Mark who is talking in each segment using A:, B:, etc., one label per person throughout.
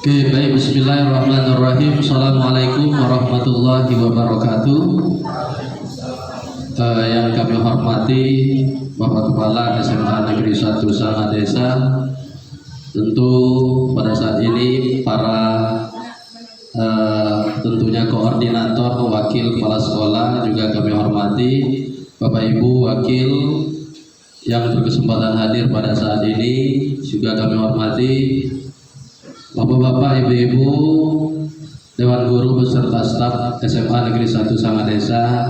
A: Oke, baik. Bismillahirrahmanirrahim. Assalamualaikum warahmatullahi wabarakatuh. Yang kami hormati Bapak Kepala SMA Negeri 1 Sanga Desa. Tentu pada saat ini tentunya koordinator, wakil kepala sekolah juga kami hormati, Bapak Ibu wakil yang berkesempatan hadir pada saat ini juga kami hormati, Bapak-bapak, ibu-ibu, Dewan Guru beserta staf SMA Negeri 1 Sanga Desa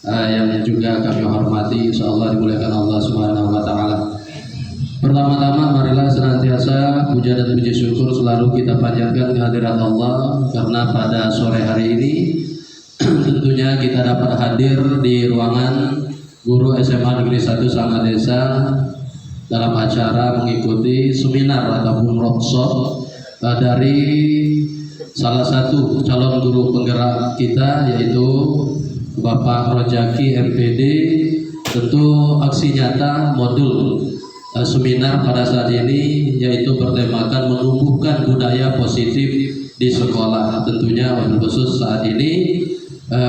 A: yang juga kami hormati, insyaallah dimuliakan Allah Subhanahu wa taala. Pertama-tama marilah senantiasa puja dan puji syukur selalu kita panjatkan kehadirat Allah, karena pada sore hari ini tentunya kita dapat hadir di ruangan guru SMA Negeri 1 Sanga Desa dalam acara mengikuti seminar ataupun workshop dari salah satu calon guru penggerak kita, yaitu Bapak Rojaki MPD. Tentu aksi nyata modul seminar pada saat ini yaitu bertemakan menumbuhkan budaya positif di sekolah. Tentunya wabil khusus saat ini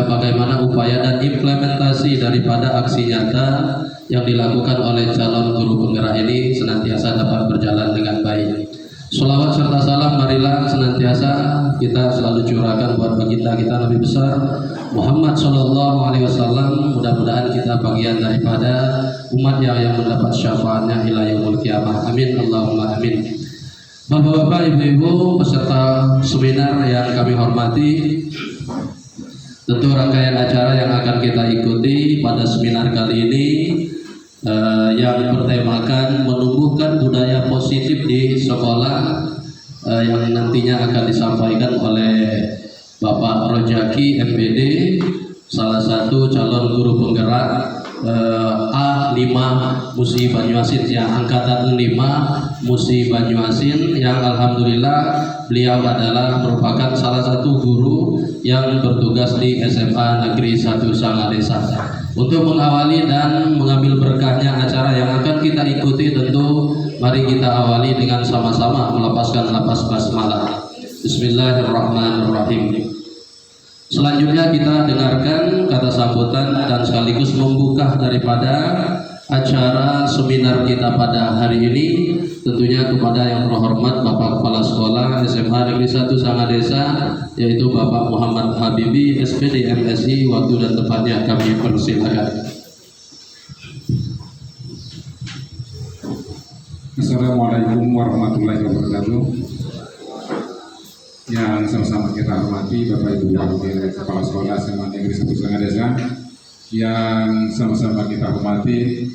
A: bagaimana upaya dan implementasi daripada aksi nyata yang dilakukan oleh calon guru penggerak ini senantiasa dapat berjalan dengan baik. Sholawat serta salam marilah senantiasa kita selalu curahkan buat baginda kita Nabi besar Muhammad Sallallahu Alaihi Wasallam. Mudah-mudahan kita bagian daripada umat yang mendapat syafaatnya ila yaumul qiyamah. Amin Allahumma amin. Bapak-bapak, ibu-ibu peserta seminar yang kami hormati, tentu rangkaian acara yang akan kita ikuti pada seminar kali ini yang bertemakan menumbuhkan budaya positif di sekolah, yang nantinya akan disampaikan oleh Bapak Rojaki MPD, salah satu calon guru penggerak A5 Musi Banyuasin, yang angkatan 5 Musi Banyuasin, yang alhamdulillah beliau adalah merupakan salah satu guru yang bertugas di SMA Negeri 1 Sanga Desa. Untuk mengawali dan mengambil berkahnya acara yang akan kita ikuti, tentu mari kita awali dengan sama-sama melepaskan lapas basmalah. Bismillahirrahmanirrahim. Selanjutnya kita dengarkan kata sambutan dan sekaligus membuka daripada acara seminar kita pada hari ini, tentunya kepada yang terhormat Bapak Kepala Sekolah SMA Negeri 1 Sanga Desa, yaitu Bapak Muhammad Habibi SPD MSI. Waktu dan tempatnya kami persilakan.
B: Assalamualaikum warahmatullahi wabarakatuh. Yang sama-sama kita hormati Bapak Ibu Wakil Kepala Sekolah SMA Negeri 1 Sanga Desa, yang sama-sama kita hormati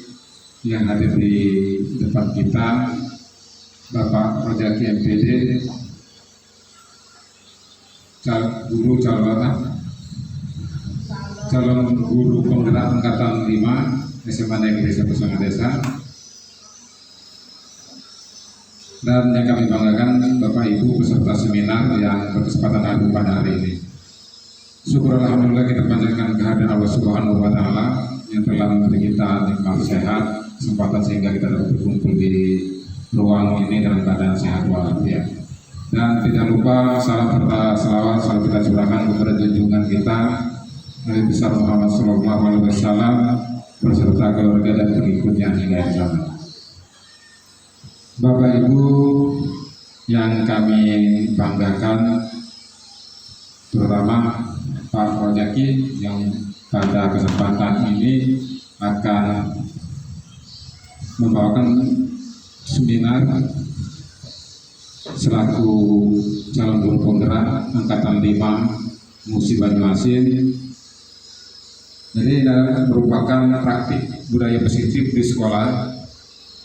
B: yang hadir di depan kita, Bapak Rojaki MPD, calon guru penggerak angkatan 5 SMA Negeri 1 Sanga Desa, dan yang kami banggakan Bapak Ibu peserta seminar yang berkesempatan hadir pada hari ini. Syukur alhamdulillah kita panjatkan kehadiran Allah Subhanahu wa taala yang telah memberi kita nikmat sehat, kesempatan sehingga kita dapat berkumpul di ruang ini dalam keadaan sehat walafiat. Dan tidak lupa salam serta selawat selalu kita curahkan kepada junjungan kita Nabi besar Muhammad Sallallahu Alaihi Wasallam beserta keluarga dan pengikutnya hingga zaman. Bapak Ibu yang kami banggakan, terutama Pak Rojaki yang pada kesempatan ini akan membawakan seminar selaku calon guru penggerak angkatan 5 Musi Banyuasin. Jadi merupakan praktik budaya positif di sekolah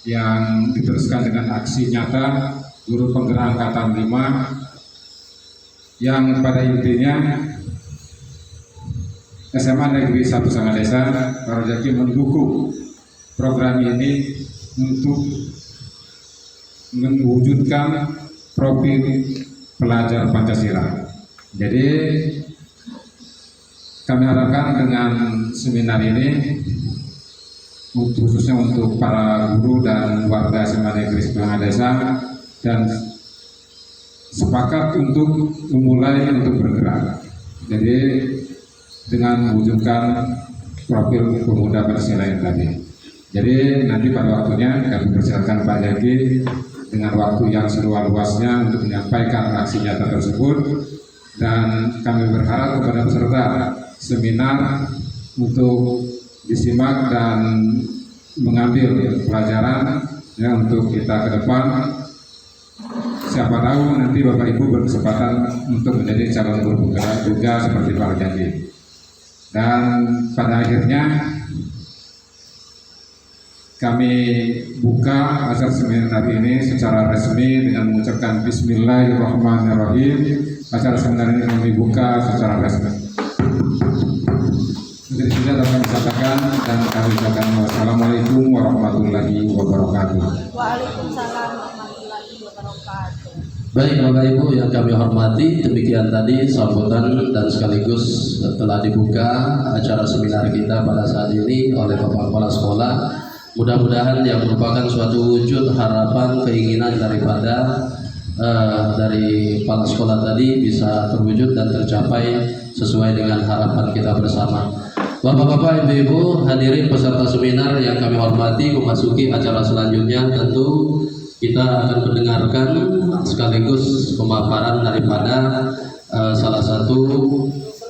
B: yang diteruskan dengan aksi nyata guru penggerak angkatan 5, yang pada intinya SMA Negeri 1 Sanga Desa Pak Rojaki mendukung program ini untuk mewujudkan profil pelajar Pancasila. Jadi kami harapkan dengan seminar ini, khususnya untuk para guru dan warga SMA Negeri 1 Sanga Desa dan sepakat untuk memulai untuk bergerak. Jadi dengan mewujudkan profil pemuda Pancasila yang tadi. Jadi nanti pada waktunya kami persilakan Pak Yagi dengan waktu yang seluas-luasnya untuk menyampaikan aksi nyata tersebut, dan kami berharap kepada peserta seminar untuk disimak dan mengambil pelajaran ya, untuk kita ke depan. Siapa tahu nanti Bapak Ibu berkesempatan untuk menjadi calon guru penggerak juga seperti Pak Yagi. Dan pada akhirnya kami buka acara seminar ini secara resmi dengan mengucapkan Bismillahirrahmanirrahim. Acara seminar ini kami buka secara resmi. Jadi sudah dapat disampaikan dan kami ucapkan wassalamualaikum warahmatullahi wabarakatuh.
C: Waalaikumsalam warahmatullahi wabarakatuh.
A: Baik Bapak Ibu yang kami hormati, demikian tadi sambutan dan sekaligus telah dibuka acara seminar kita pada saat ini oleh Bapak Kepala Sekolah. Mudah-mudahan yang merupakan suatu wujud harapan keinginan daripada dari kepala sekolah tadi bisa terwujud dan tercapai sesuai dengan harapan kita bersama. Bapak-bapak, ibu-ibu, hadirin peserta seminar yang kami hormati, memasuki acara selanjutnya tentu kita akan mendengarkan sekaligus pemaparan daripada salah satu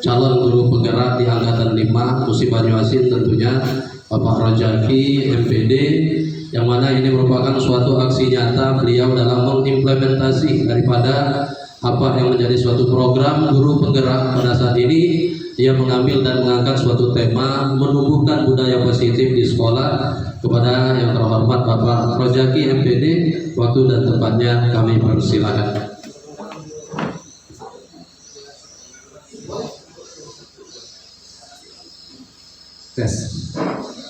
A: calon guru penggerak di angkatan 5 Musim Banyuasin, tentunya Bapak Rojaki MPD, yang mana ini merupakan suatu aksi nyata beliau dalam mengimplementasi daripada apa yang menjadi suatu program guru penggerak pada saat ini. Dia mengambil dan mengangkat suatu tema menumbuhkan budaya positif di sekolah. Kepada yang terhormat Bapak Rojaki MPD, waktu dan tempatnya kami persilakan.
D: Tes.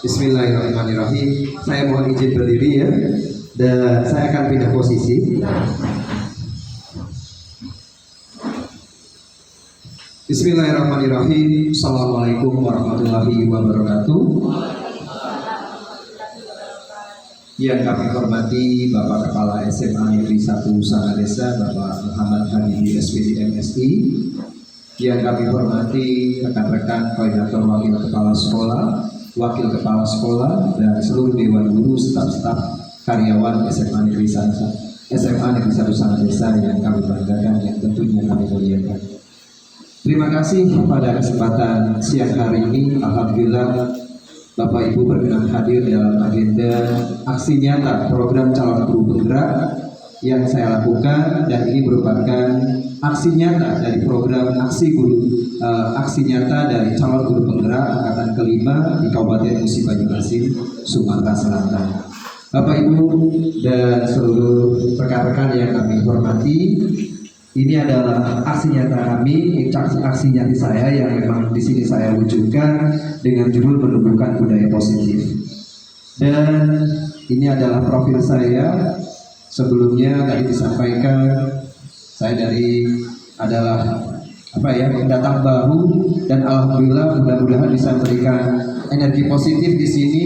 D: Bismillahirrahmanirrahim. Saya mohon izin berdiri ya, dan saya akan pindah posisi. Bismillahirrahmanirrahim. Assalamualaikum warahmatullahi wabarakatuh. Yang kami hormati Bapak Kepala SMA Negeri 1 Sangadesa, Bapak Muhammad Habibi SPD MSI. Yang kami hormati rekan-rekan koordinator wakil kepala sekolah, wakil kepala sekolah, dan seluruh dewan guru, staf-staf karyawan SMA Negeri 1 Sangadesa yang kami banggakan, yang tentunya kami muliakan. Terima kasih pada kesempatan siang hari ini. Alhamdulillah Bapak Ibu berkenan hadir dalam agenda aksi nyata program calon guru penggerak yang saya lakukan, dan ini merupakan aksi nyata dari program aksi nyata dari calon guru penggerak angkatan kelima di Kabupaten Musi Banyuasin, Sumatera Selatan. Bapak Ibu dan seluruh rekan-rekan yang kami hormati, ini adalah aksi nyata kami, aksi nyata saya yang memang di sini saya wujudkan dengan judul menumbuhkan budaya positif. Dan ini adalah profil saya. Sebelumnya tadi disampaikan saya adalah pendatang baru, dan alhamdulillah mudah-mudahan bisa memberikan energi positif di sini,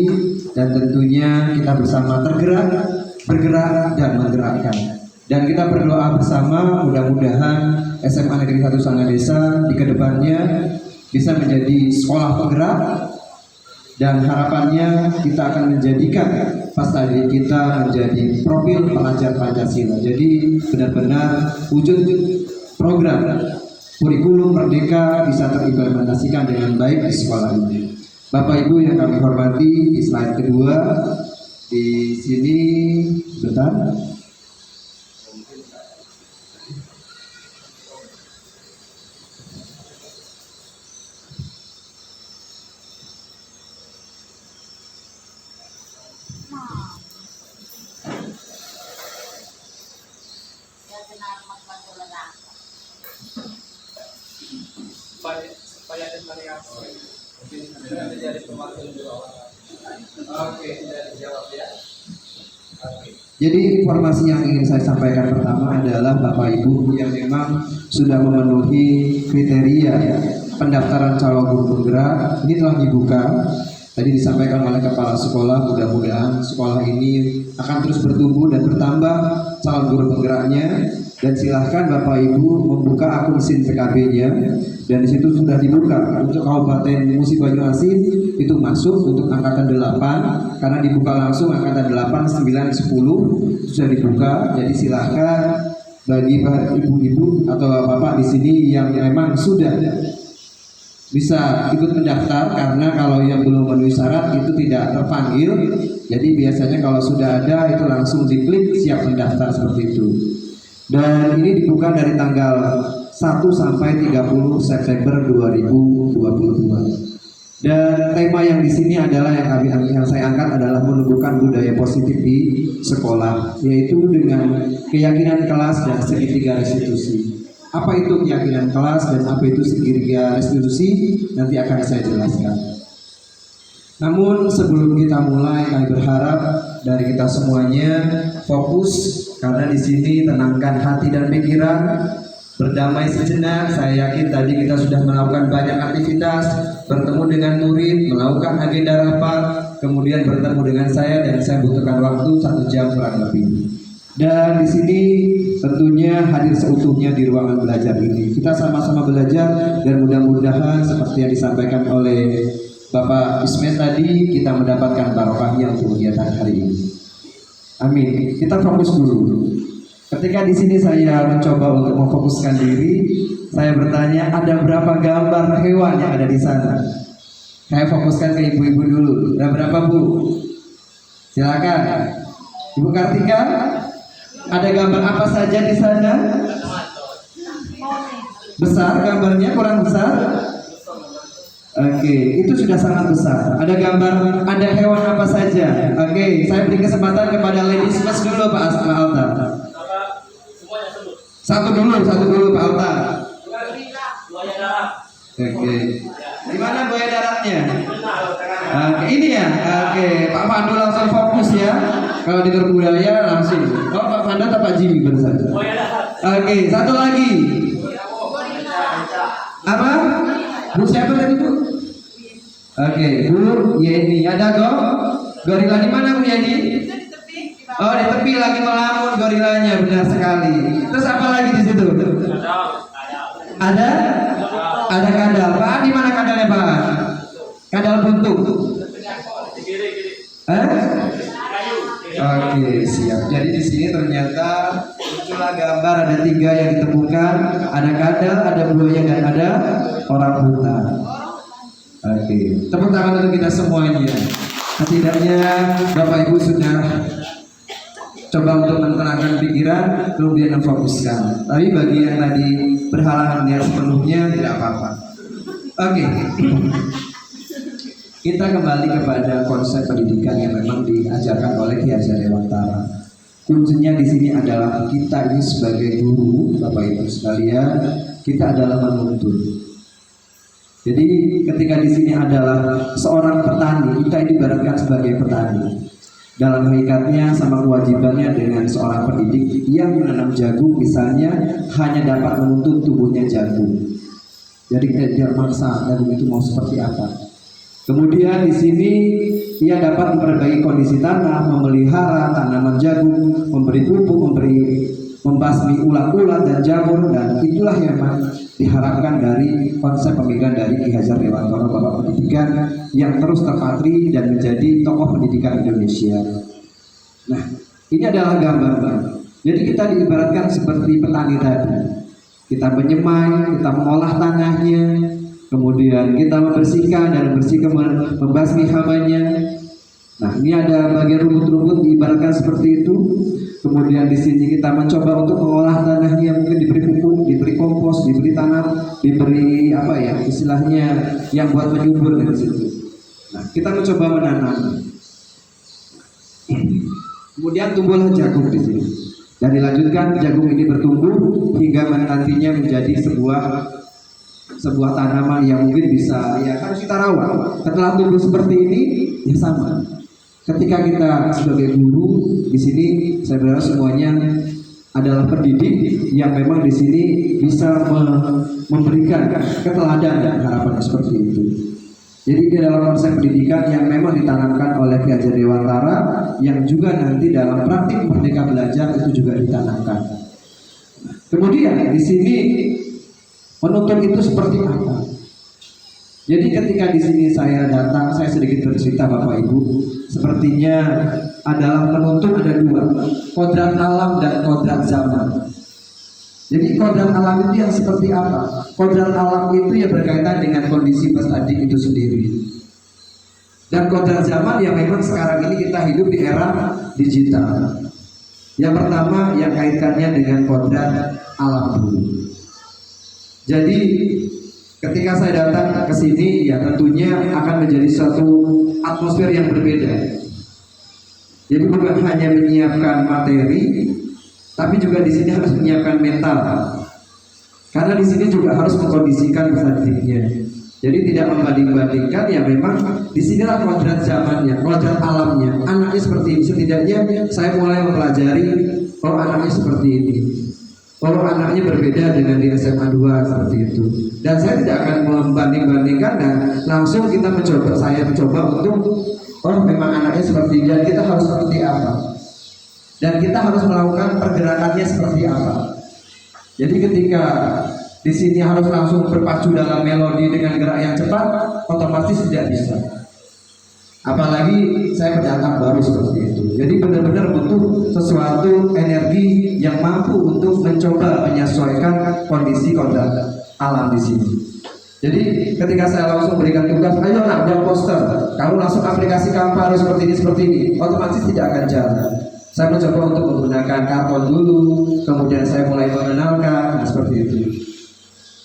D: dan tentunya kita bersama bergerak dan menggerakkan. Dan kita berdoa bersama mudah-mudahan SMA Negeri 1 Sangadesa di kedepannya bisa menjadi sekolah penggerak, dan harapannya kita akan menjadikan peserta didik kita menjadi profil pelajar Pancasila. Jadi benar-benar wujud program kurikulum merdeka bisa terimplementasikan dengan baik di sekolah ini. Bapak Ibu yang kami hormati, di slide kedua di sini bentar. Jadi informasi yang ingin saya sampaikan pertama adalah Bapak Ibu yang memang sudah memenuhi kriteria pendaftaran calon guru penggerak, ini telah dibuka. Tadi disampaikan oleh kepala sekolah, mudah-mudahan sekolah ini akan terus bertumbuh dan bertambah calon guru penggeraknya. Dan silahkan Bapak Ibu membuka akun SIN PKB-nya, dan di situ sudah dibuka untuk Kabupaten Musi Banyu Asin itu masuk untuk angkatan 8 karena dibuka langsung angkatan 8, 9, 10 sudah dibuka. Jadi silahkan bagi ibu-ibu atau bapak di sini yang memang sudah bisa ikut mendaftar, karena kalau yang belum memenuhi syarat itu tidak terpanggil. Jadi biasanya kalau sudah ada itu langsung diklik siap mendaftar seperti itu. Dan ini dibuka dari tanggal 1 sampai 30 September 2022. Dan tema yang di sini adalah yang saya angkat adalah menumbuhkan budaya positif di sekolah, yaitu dengan keyakinan kelas dan segitiga restitusi. Apa itu keyakinan kelas dan apa itu segitiga restitusi nanti akan saya jelaskan. Namun sebelum kita mulai, kami berharap dari kita semuanya fokus, karena di sini tenangkan hati dan pikiran, berdamai sejenak. Saya yakin tadi kita sudah melakukan banyak aktivitas, bertemu dengan murid, melakukan agenda rapat, kemudian bertemu dengan saya, dan saya butuhkan waktu 1 jam kurang lebih. Dan di sini tentunya hadir seutuhnya di ruangan belajar ini. Kita sama-sama belajar dan mudah-mudahan seperti yang disampaikan oleh Bapak Ismet tadi, kita mendapatkan barokahnya untuk kegiatan hari ini. Amin. Kita fokus dulu. Ketika di sini saya mencoba untuk memfokuskan diri, saya bertanya, ada berapa gambar hewan yang ada di sana? Saya fokuskan ke ibu-ibu dulu. Ada berapa, Bu? Silakan. Ibu Kartika, ada gambar apa saja di sana? Besar gambarnya, kurang besar? Oke, itu sudah sangat besar. Ada gambar, ada hewan apa saja? Oke, saya beri kesempatan kepada ladies first dulu, Pak Alta. Satu dulu, Pak Alta. Oke, di mana buaya daratnya? Oke, ini ya. Oke, Pak Pandu langsung fokus ya. Kalau di budaya langsung. Oh, Pak Pandu atau Pak Jimmy baru saja. Oke, satu lagi. Apa? Bu siapa tadi, Bu? Oke, Bu Yeni. Ada gorila di mana, Bu Yeni? Oh, di tepi lagi melamun gorilanya, benar sekali. Terus apa lagi di situ? Ada kadal. Pak, di mana kadalnya, Pak? Kadal buntung. Oke, siap. Jadi di sini ternyata muncullah gambar, ada 3 yang ditemukan, ada kadal, ada buaya, dan ada orang hutan. Oke, tepuk tangan untuk kita semuanya. Setidaknya Bapak Ibu sudah coba untuk menenangkan pikiran, kemudian memfokuskan. Tapi bagi yang tadi berhalangan niat sepenuhnya, tidak apa-apa. Oke. Kita kembali kepada konsep pendidikan yang memang diajarkan oleh Ki Hajar Dewantara. Kuncinya di sini adalah kita ini sebagai guru, Bapak Ibu sekalian, kita adalah menuntun. Jadi ketika di sini adalah seorang petani, kita diibaratkan sebagai petani. Dalam hakikatnya sama kewajibannya dengan seorang pendidik yang menanam jagung misalnya hanya dapat menuntun tubuhnya jagung. Jadi tidak maksa jagung itu mau seperti apa. Kemudian di sini ia dapat memperbaiki kondisi tanah, memelihara tanaman jagung, memberi pupuk, membasmi ulat-ulat dan jamur, dan itulah yang diharapkan dari konsep pemikiran dari Ki Hajar Dewantara, Bapak Pendidikan yang terus terpatri dan menjadi tokoh pendidikan Indonesia. Nah, ini adalah gambarnya. Jadi kita diibaratkan seperti petani tadi. Kita menyemai, kita mengolah tanahnya, kemudian kita membersihkan dan membasmi hamanya. Nah, ini ada bagian rumput-rumput diibaratkan seperti itu. Kemudian di sini kita mencoba untuk mengolah tanahnya, mungkin diberi pupuk, diberi kompos, diberi tanam, diberi apa ya istilahnya yang buat menyubur dari situ. Nah, kita mencoba menanam. Kemudian tumbuhlah jagung di sini. Dan dilanjutkan jagung ini bertumbuh hingga nantinya menjadi sebuah tanaman yang mungkin bisa ya harus kita rawat. Setelah tumbuh seperti ini, ya sama. Ketika kita sebagai guru di sini, saya berharap semuanya adalah pendidik yang memang di sini bisa memberikan keteladanan dan harapan seperti itu. Jadi di dalam konsep pendidikan yang memang ditanamkan oleh Ki Hajar Dewantara, yang juga nanti dalam praktik Merdeka Belajar itu juga ditanamkan. Kemudian di sini menuntun itu seperti apa? Jadi ketika di sini saya datang, saya sedikit bercerita Bapak Ibu. Sepertinya adalah penuntun ada dua, kodrat alam dan kodrat zaman. Jadi kodrat alam itu yang seperti apa? Kodrat alam itu yang berkaitan dengan kondisi pesadik itu sendiri. Dan kodrat zaman yang memang sekarang ini kita hidup di era digital. Yang pertama yang kaitannya dengan kodrat alam dulu. Jadi ketika saya datang ke sini, ya tentunya akan menjadi suatu atmosfer yang berbeda. Jadi bukan hanya menyiapkan materi, tapi juga di sini harus menyiapkan mental. Karena di sini juga harus mengkondisikan pesadiknya. Jadi tidak membanding-bandingkan, ya memang disinilah kodrat zamannya, kodrat alamnya. Anaknya seperti ini, setidaknya saya mulai mempelajari, oh anaknya seperti ini. Oh anaknya berbeda dengan di SMA 2 seperti itu. Dan saya tidak akan membanding-bandingkan dan langsung kita mencoba, saya mencoba untuk oh memang anaknya seperti ini dan kita harus seperti apa. Dan kita harus melakukan pergerakannya seperti apa. Jadi ketika di sini harus langsung berpacu dalam melodi dengan gerak yang cepat, otomatis tidak bisa. Apalagi saya pendatang baru seperti itu. Jadi benar-benar butuh sesuatu energi yang mampu untuk mencoba menyesuaikan kondisi kodrat alam di sini. Jadi ketika saya langsung berikan tugas, ayo nak buat poster, kamu langsung aplikasi Canva harus seperti ini, otomatis tidak akan jalan. Saya mencoba untuk menggunakan karton dulu, kemudian saya mulai mengenalkan, nah seperti itu.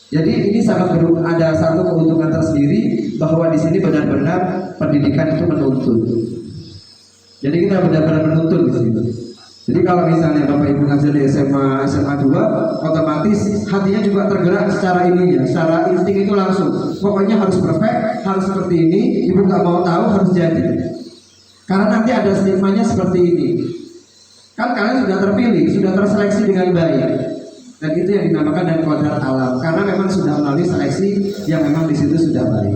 D: Jadi ini sangat ada satu keuntungan tersendiri bahwa di sini benar-benar pendidikan itu menuntun. Jadi kita benar-benar menuntun di sini. Jadi kalau misalnya Bapak Ibu ngajar di SMA 2, otomatis hatinya juga tergerak secara ininya, secara insting itu langsung. Pokoknya harus perfect, harus seperti ini. Ibu nggak mau tahu harus jadi. Karena nanti ada stigmanya seperti ini. Kan kalian sudah terpilih, sudah terseleksi dengan baik. Dan itu yang dinamakan dengan kodrat alam, karena memang sudah melalui seleksi yang memang di situ sudah baik.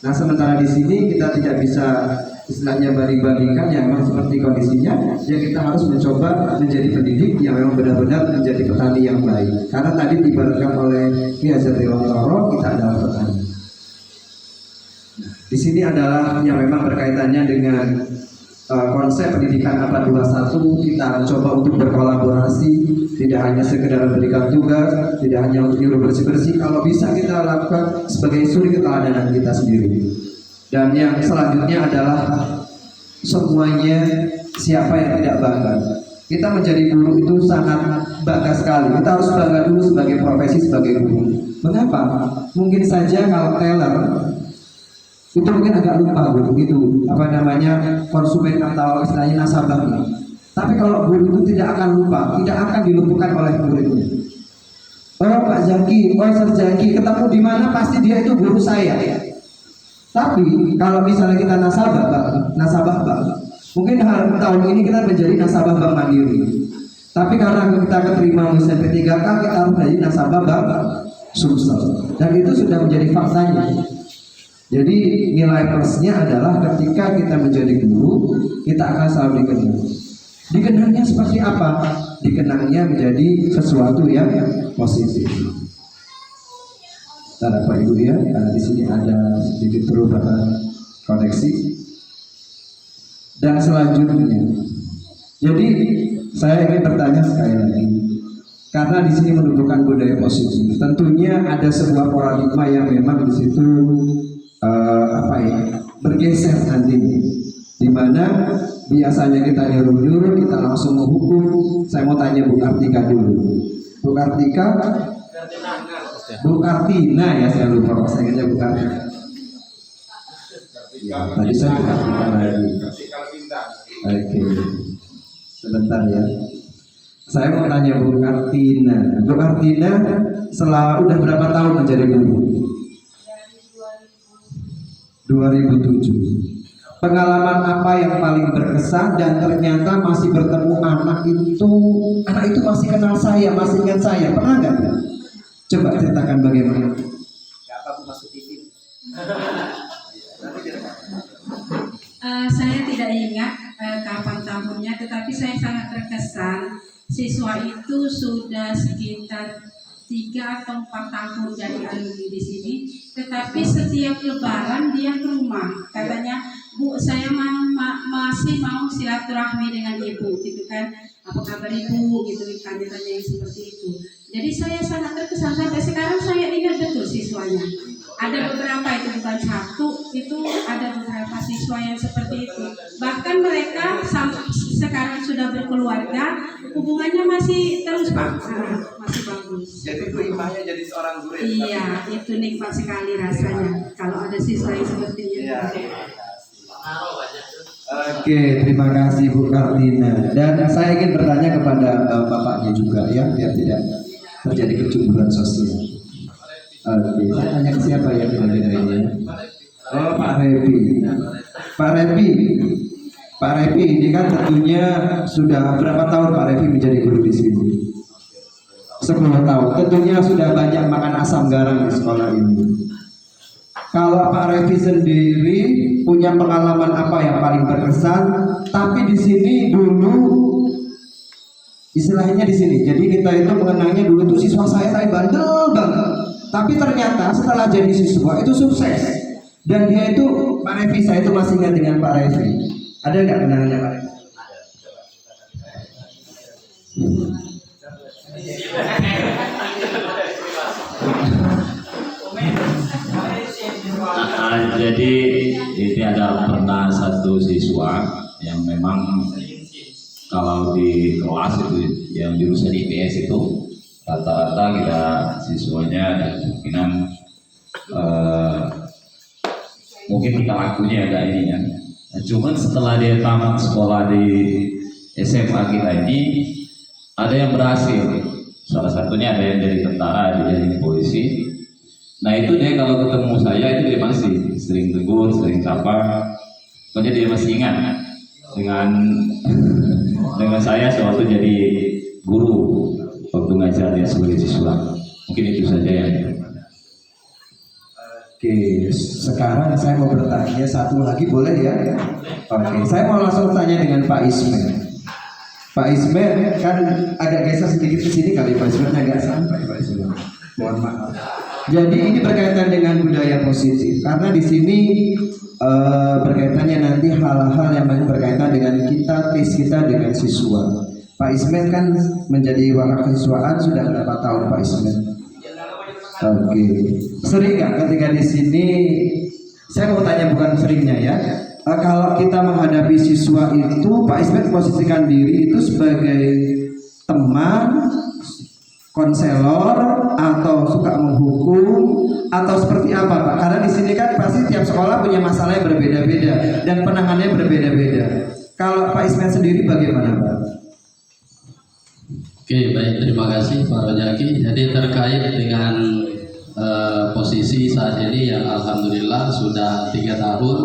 D: Nah sementara di sini kita tidak bisa istilahnya banding-bandingkan yang memang seperti kondisinya, ya kita harus mencoba menjadi pendidik yang memang benar-benar menjadi petani yang baik. Karena tadi diibaratkan oleh Ki Haji Toro, kita adalah petani. Nah, di sini adalah yang memang berkaitannya dengan konsep pendidikan abad 21. Kita coba untuk berkolaborasi, tidak hanya sekedar memberikan tugas, tidak hanya untuk nyuruh bersih-bersih. Kalau bisa kita lakukan sebagai suri keteladanan kita sendiri. Dan yang selanjutnya adalah semuanya siapa yang tidak bangga. Kita menjadi guru itu sangat bangga sekali. Kita harus bangga dulu sebagai profesi, sebagai guru. Mengapa? Mungkin saja kalau teller itu mungkin agak lupa begitu apa namanya konsumen atau istilahnya nasabahnya. Tapi kalau guru itu tidak akan lupa, tidak akan dilumpuhkan oleh muridnya. Oh Pak Zaki, oh Sir Zaki, ketemu di mana pasti dia itu guru saya. Tapi kalau misalnya kita nasabah Pak, mungkin tahun ini kita menjadi nasabah Bank Mandiri. Tapi karena kita keterima misalnya P3K, kita harus menjadi nasabah Bank Sumsel. Dan itu sudah menjadi faktanya. Jadi nilai plusnya adalah ketika kita menjadi guru, kita akan selalu dikenal. Dikenalnya seperti apa? Dikenalnya menjadi sesuatu yang positif. Tanda Pak Ibu ya, karena di sini ada sedikit perubahan koneksi. Dan selanjutnya, jadi saya ingin bertanya sekali lagi, karena di sini menunjukkan budaya positif. Tentunya ada sebuah paradigma yang memang di situ bergeser nanti, di mana biasanya kita nyuruh-nyuruh, kita langsung menghukum. Saya mau tanya Bu Kartika dulu. Bu Kartika, Bu Kartina ya, saya lupa kok, saya ingatnya Bu Kartika. Ya, tadi saya Bu Kartika lagi. Oke, sebentar ya. Saya mau tanya Bu Kartina. Bu Kartina, udah berapa tahun menjadi guru? 2007. Pengalaman apa yang paling berkesan dan ternyata masih bertemu anak itu masih kenal saya, masih ingat saya, pernah nggak? Coba ceritakan bagaimana.
E: Apa Bu masuk TV?
F: Saya tidak ingat kapan tahunnya, tetapi saya sangat terkesan siswa siswa itu sudah sekitar 3 atau 4 tahun jadi alumni di sini, tetapi setiap lebaran dia ke rumah, katanya, Bu, saya masih mau silaturahmi dengan ibu, gitu kan, apa kabar ibu, gitu, tanya-tanya yang seperti itu. Jadi saya sangat terkesan, sampai sekarang saya ingat betul siswanya. Ada beberapa, itu bukan satu, itu ada beberapa siswa yang seperti itu. Bahkan mereka sekarang sudah berkeluarga, hubungannya masih terus Pak, masih bagus.
E: Jadi Bu Imahnya jadi seorang guru.
F: Iya, itu nikmat sekali rasanya kalau ada siswa yang seperti itu.
E: Iya.
D: Oke, terima kasih Bu Kartina. Dan saya ingin bertanya kepada bapaknya juga ya, biar tidak terjadi kecemburuan sosial. Oke, saya tanya ke siapa ya kira-kira ini? Oh, Pak Repi. Pak Repi ini kan tentunya sudah berapa tahun Pak Repi menjadi guru di sini? 10 tahun. Tentunya sudah banyak makan asam garam di sekolah ini. Kalau Pak Revi sendiri punya pengalaman apa yang paling berkesan? Tapi di sini dulu istilahnya di sini. Jadi kita itu mengenangnya dulu tuh siswa saya bandel banget. Tapi ternyata setelah jadi siswa itu sukses. Dan dia itu Pak Revi, saya itu masih ingat dengan Pak Revi. Ada nggak kenangannya Pak Revi?
G: Jadi ini ada pernah satu siswa yang memang kalau di kelas itu yang jurusan IPS itu rata-rata kita siswanya ada kemungkinan mungkin kita lakunya agak ini ya. Cuman setelah dia tamat sekolah di SMA kita ini ada yang berhasil. Salah satunya ada yang jadi tentara, ada yang jadi polisi. Nah itu dia kalau ketemu saya itu dia masih sering tegur, sering sapa. Pokoknya dia masih ingat dengan saya sewaktu jadi guru waktu ngajar dia sebagai siswa. Mungkin itu saja ya.
D: Oke, sekarang saya mau bertanya satu lagi boleh ya? Oke, saya mau langsung tanya dengan Pak Ismail. Pak Ismail kan agak geser sedikit ke sini kali Pak Ismail, agak sampai Pak Ismail. Mohon maaf. Jadi ini berkaitan dengan budaya positif karena di sini berkaitannya nanti hal-hal yang berkaitan dengan tes kita dengan siswa. Pak Ismail kan menjadi wakasiswaan sudah berapa tahun Pak Ismail? Oke, sering nggak ketika di sini? Saya mau tanya bukan seringnya ya. Kalau kita menghadapi siswa itu, Pak Ismail posisikan diri itu sebagai teman, konselor, atau suka menghukum, atau seperti apa Pak? Karena di sini kan pasti tiap sekolah punya masalah yang berbeda-beda dan penanganannya berbeda-beda. Kalau Pak Ismail sendiri bagaimana Pak?
A: Oke, baik, terima kasih Pak Rojaki. Jadi terkait dengan posisi saat ini yang alhamdulillah sudah 3 tahun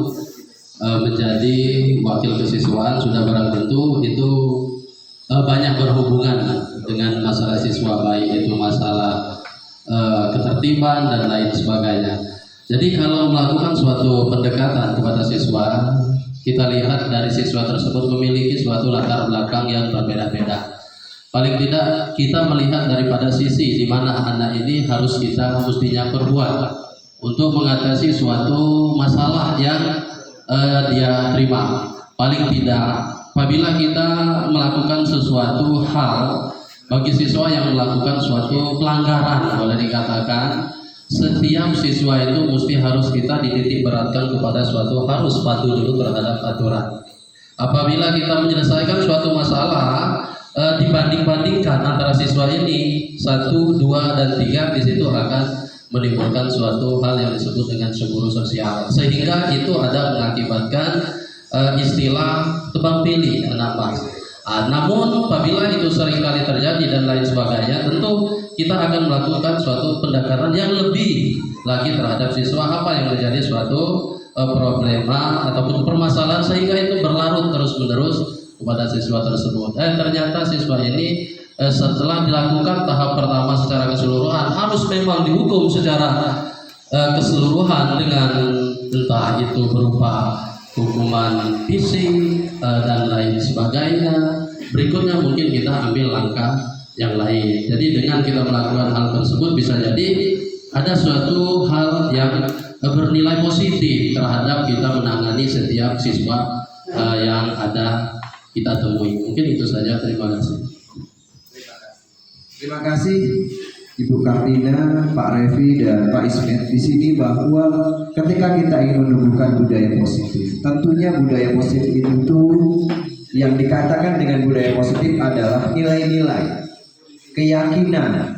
A: menjadi wakil kesiswaan, sudah barang tentu itu banyak berhubungan dengan masalah siswa, baik itu masalah ketertiban dan lain sebagainya. Jadi kalau melakukan suatu pendekatan kepada siswa, kita lihat dari siswa tersebut memiliki suatu latar belakang yang berbeda-beda. Paling tidak kita melihat daripada sisi di mana anak ini harus kita mestinya perbuat untuk mengatasi suatu masalah yang dia terima. Paling tidak apabila kita melakukan sesuatu hal bagi siswa yang melakukan suatu pelanggaran, boleh dikatakan setiap siswa itu mesti harus kita dititik beratkan kepada suatu harus patuh dulu terhadap aturan. Apabila kita menyelesaikan suatu masalah dibanding-bandingkan antara siswa ini 1, 2, dan 3, di situ akan menimbulkan suatu hal yang disebut dengan cemburu sosial, sehingga itu ada mengakibatkan istilah tebang pilih anak mas. Namun apabila itu seringkali terjadi dan lain sebagainya, tentu kita akan melakukan suatu pendekatan yang lebih lagi terhadap siswa apa yang menjadi suatu problema ataupun permasalahan sehingga itu berlarut terus-menerus kepada siswa tersebut. Ternyata siswa ini setelah dilakukan tahap pertama secara keseluruhan harus memang dihukum secara keseluruhan dengan entah itu berupa hukuman fisik dan lain sebagainya, berikutnya mungkin kita ambil langkah yang lain. Jadi dengan kita melakukan hal tersebut bisa jadi ada suatu hal yang bernilai positif terhadap kita menangani setiap siswa yang ada kita temui. Mungkin itu saja. Terima kasih.
D: Terima kasih Ibu Kartina, Pak Revi, dan Pak Ismet di sini bahwa ketika kita ingin menumbuhkan budaya positif, tentunya budaya positif itu yang dikatakan dengan budaya positif adalah nilai-nilai, keyakinan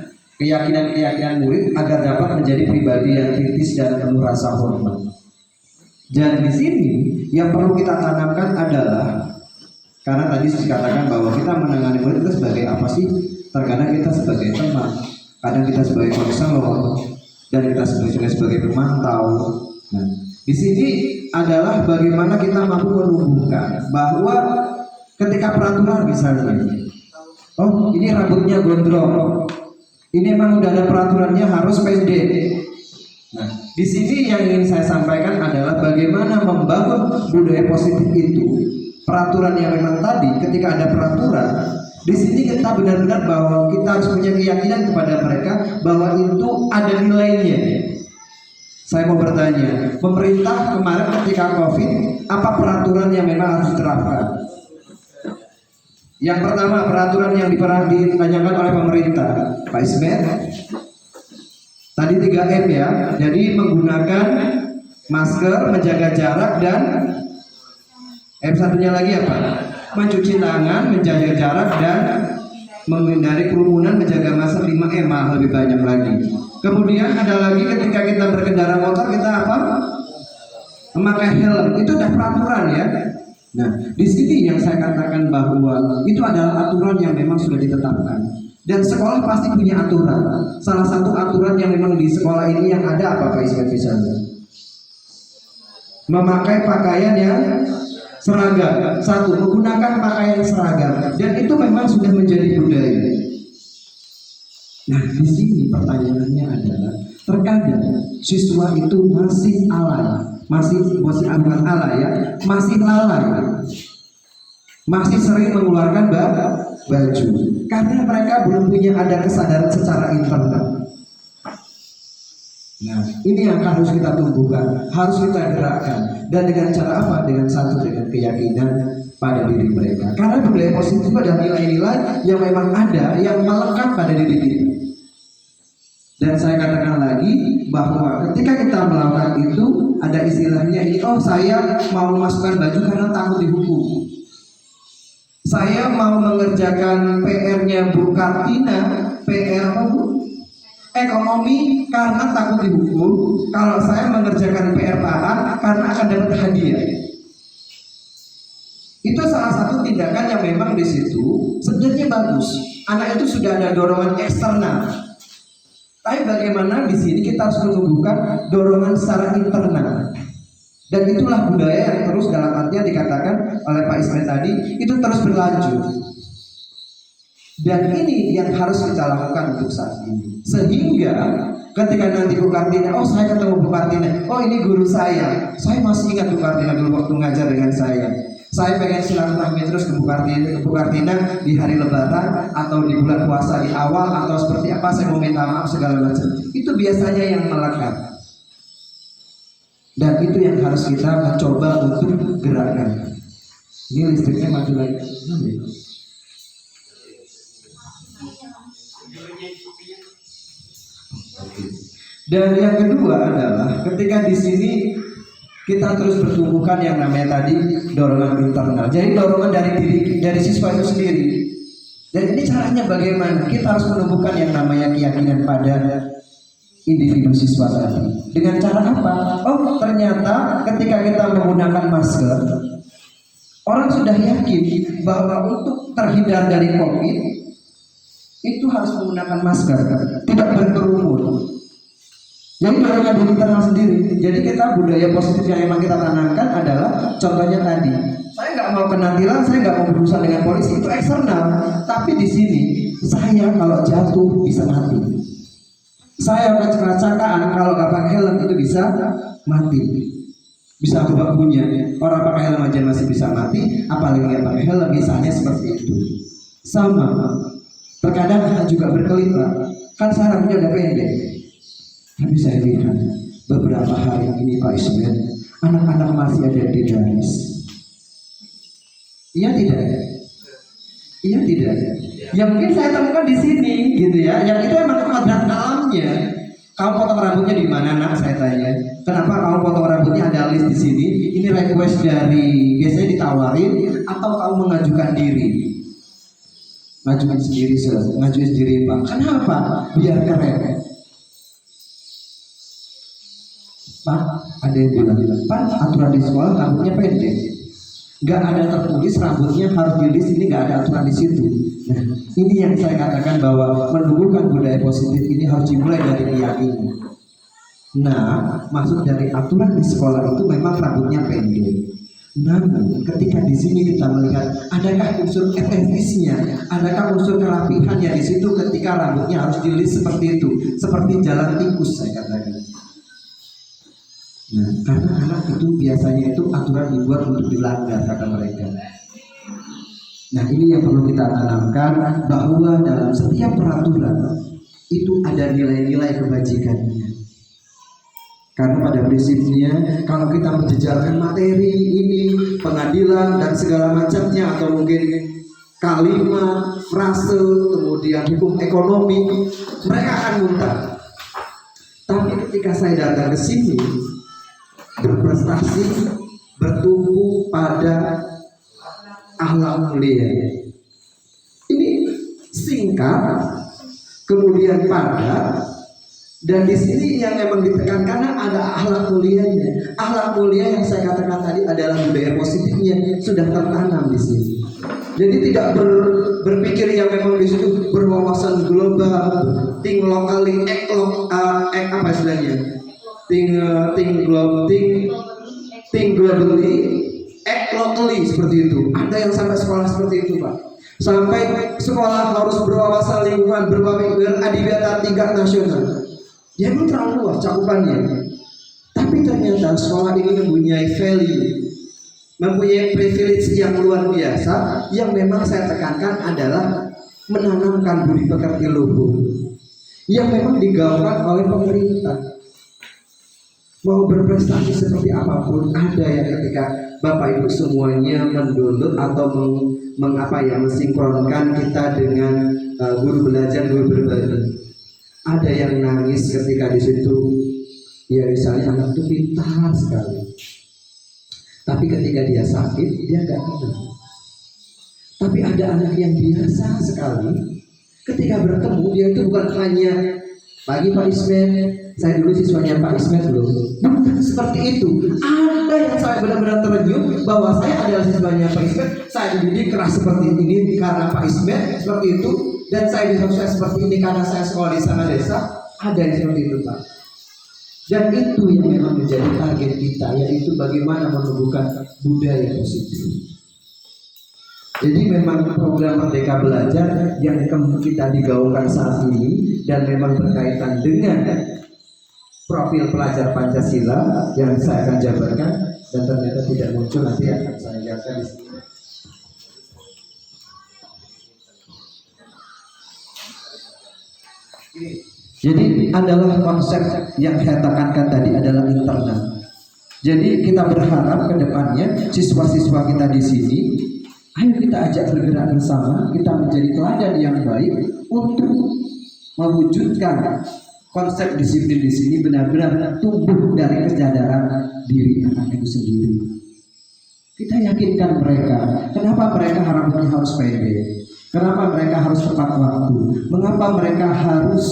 D: murid agar dapat menjadi pribadi yang kritis dan penuh rasa hormat. Dan di sini yang perlu kita tanamkan adalah, karena tadi dikatakan bahwa kita menangani murid itu sebagai apa sih? Terkadang kita sebagai teman, kadang kita sebagai konselor, dan kita sebagai pemantau. Nah, di sini adalah bagaimana kita mampu menumbuhkan bahwa ketika peraturan misalnya, oh ini rambutnya gondrong, ini memang udah ada peraturannya harus pendek. Nah, di sini yang ingin saya sampaikan adalah bagaimana membangun budaya positif itu. Peraturan yang memang tadi, ketika ada peraturan, di sini kita benar-benar bahwa kita harus punya keyakinan kepada mereka bahwa itu ada nilainya. Saya mau bertanya, pemerintah kemarin ketika COVID, apa peraturan yang memang harus diterapkan? Yang pertama, peraturan yang ditanyakan oleh pemerintah, Pak Ismet, tadi 3M ya, jadi menggunakan masker, menjaga jarak, dan satunya lagi apa? Mencuci tangan, menjaga jarak, dan menghindari kerumunan, menjaga masa 5M lebih banyak lagi. Kemudian ada lagi ketika kita berkendara motor, kita apa? Memakai helm. Itu udah peraturan ya. Nah, di sini yang saya katakan bahwa itu adalah aturan yang memang sudah ditetapkan. Dan sekolah pasti punya aturan. Salah satu aturan yang memang di sekolah ini yang ada apa Pak Ismet misalnya? Memakai pakaian yang seragam. Satu, menggunakan pakaian seragam, dan itu memang sudah menjadi budaya. Nah, di sini pertanyaannya adalah terkadang siswa itu masih alay, masih bukan alay ya, masih lalai, masih sering mengeluarkan baju karena mereka belum punya ada kesadaran secara internal. Nah, ini yang harus kita tumbuhkan, harus kita gerakkan, dan dengan cara apa? Dengan keyakinan pada diri mereka. Karena budaya positif adalah nilai-nilai yang memang ada, yang melekat pada diri kita. Dan saya katakan lagi bahwa ketika kita melakukan itu, ada istilahnya ini, oh saya mau memasukkan baju karena takut dihukum. Saya mau mengerjakan PR-nya Bu Kartina, PR ekonomi karena takut dihukum. Kalau saya mengerjakan PR Pak karena akan dapat hadiah. Itu salah satu tindakan yang memang di situ sebenarnya bagus. Anak itu sudah ada dorongan eksternal. Tapi bagaimana di sini kita harus menumbuhkan dorongan secara internal. Dan itulah budaya yang terus dalam artian dikatakan oleh Pak Ismet tadi itu terus berlanjut. Dan ini yang harus kita lakukan untuk saat ini. Sehingga ketika nanti Bu Kartina, oh saya ketemu Bu Kartina, oh ini guru saya masih ingat Bu Kartina dulu waktu ngajar dengan saya. Saya pengen silaturahmi terus ke Bu Kartina di hari Lebaran atau di bulan puasa di awal atau seperti apa, saya mau minta maaf segala macam. Itu biasanya yang melekat. Dan itu yang harus kita mencoba untuk gerakan. Ini listriknya mati lagi. Dan yang kedua adalah ketika di sini kita terus bertumbuhkan yang namanya tadi dorongan internal. Jadi dorongan dari siswa itu sendiri. Dan ini caranya bagaimana? Kita harus menumbuhkan yang namanya keyakinan pada individu siswa tadi. Dengan cara apa? Oh, ternyata ketika kita menggunakan masker, orang sudah yakin bahwa untuk terhindar dari COVID itu harus menggunakan masker, tidak berkerumun. Jadi dorongan diri internal sendiri. Jadi kita budaya positif yang memang kita tanamkan adalah contohnya tadi. Saya nggak mau kena tilang, saya nggak mau berurusan dengan polisi, itu eksternal. Tapi di sini saya kalau jatuh bisa mati. Saya kecelakaan kalau nggak pakai helm itu bisa mati. bisa Bapak punya. Orang pakai helm aja masih bisa mati, apalagi yang pakai helm, misalnya seperti itu. Sama, terkadang anak juga berkelit Pak, kan sarafnya udah pendek. Tapi saya lihat beberapa hari ini Pak Ismet, anak-anak masih ada di garis. Iya tidak? Iya tidak? Ya mungkin saya temukan di sini gitu ya. Yang itu emang kodrat alamnya. Kamu potong rambutnya di mana nak? Saya tanya. Kenapa kamu potong rambutnya, ada list di sini? Ini request dari, biasanya ditawarin atau kamu mengajukan diri? Ngajuin sendiri Pak. Kenapa? Biar keren. Pak, ada yang bilang, Pak, aturan di sekolah rambutnya pendek. Gak ada tertulis rambutnya harus di ini, gak ada aturan di situ. Nah, ini yang saya katakan bahwa menumbuhkan budaya positif ini harus dimulai dari keyakinan. Nah, maksud dari aturan di sekolah itu memang rambutnya pendek. Namun, ketika di sini kita melihat adakah unsur etentisnya, adakah unsur kerapihannya di situ ketika rambutnya harus dilis seperti itu, seperti jalan tikus saya katakan. Nah, karena anak itu biasanya itu aturan dibuat untuk dilanggar kata mereka. Nah, ini yang perlu kita tanamkan bahwa dalam setiap peraturan itu ada nilai-nilai kebajikannya. Karena pada prinsipnya kalau kita menjejarkan materi ini, pengadilan dan segala macamnya, atau mungkin kalimat, frase, kemudian hukum ekonomi, mereka akan muntah. Tapi ketika saya datang ke sini, berprestasi, bertumbuh pada akhlak mulia. Ini singkat, kemudian padat, dan di sini yang memang ditekan karena ada akhlak mulianya. Akhlak mulia yang saya katakan tadi adalah budaya positifnya sudah tertanam di sini. Jadi tidak berpikir yang memang di situ berwawasan global, think locally, apa istilahnya? Think globally, act locally, seperti itu. Ada yang sampai sekolah seperti itu Pak. Sampai sekolah harus berwawasan lingkungan, berwawasan adiwiyata tingkat nasional. Ya memang terlalu luas cakupannya. Tapi ternyata sekolah ini mempunyai value, mempunyai privilege yang luar biasa. Yang memang saya tekankan adalah menanamkan budi pekerti luhur, yang memang digaungkan oleh pemerintah. Mau berprestasi seperti apapun, ada yang ketika Bapak Ibu semuanya mendownload atau mensinkronkan kita dengan guru belajar, guru berbagi. Ada yang nangis ketika di situ, ya misalnya anak itu pintar sekali, tapi ketika dia sakit dia gak kenal. Tapi ada anak yang biasa sekali, ketika bertemu dia itu bukan hanya pagi Pak Ismet, saya dulu siswanya Pak Ismet loh, bukan seperti itu. Ada yang saya benar-benar terenyuh bahwa saya adalah siswanya Pak Ismet, saya dididik keras seperti ini karena Pak Ismet seperti itu, dan saya bisa sukses seperti ini karena saya sekolah di sana desa. Ada yang seperti itu Pak. Dan itu yang memang menjadi target kita, yaitu bagaimana menumbuhkan budaya positif. Jadi memang program Merdeka Belajar yang kita digaungkan saat ini dan memang berkaitan dengan profil pelajar Pancasila yang saya akan jabarkan, dan ternyata tidak muncul, nanti akan saya jabarkan di sini. Jadi adalah konsep yang saya tekankan tadi adalah internal. Jadi kita berharap ke depannya siswa-siswa kita di sini, ayo kita ajak bergerak bersama, kita menjadi teladan yang baik untuk mewujudkan konsep disiplin di sini benar-benar tumbuh dari kesadaran diri anak itu sendiri. Kita yakinkan mereka, kenapa mereka rambutnya harus pendek, kenapa mereka harus tepat waktu, mengapa mereka harus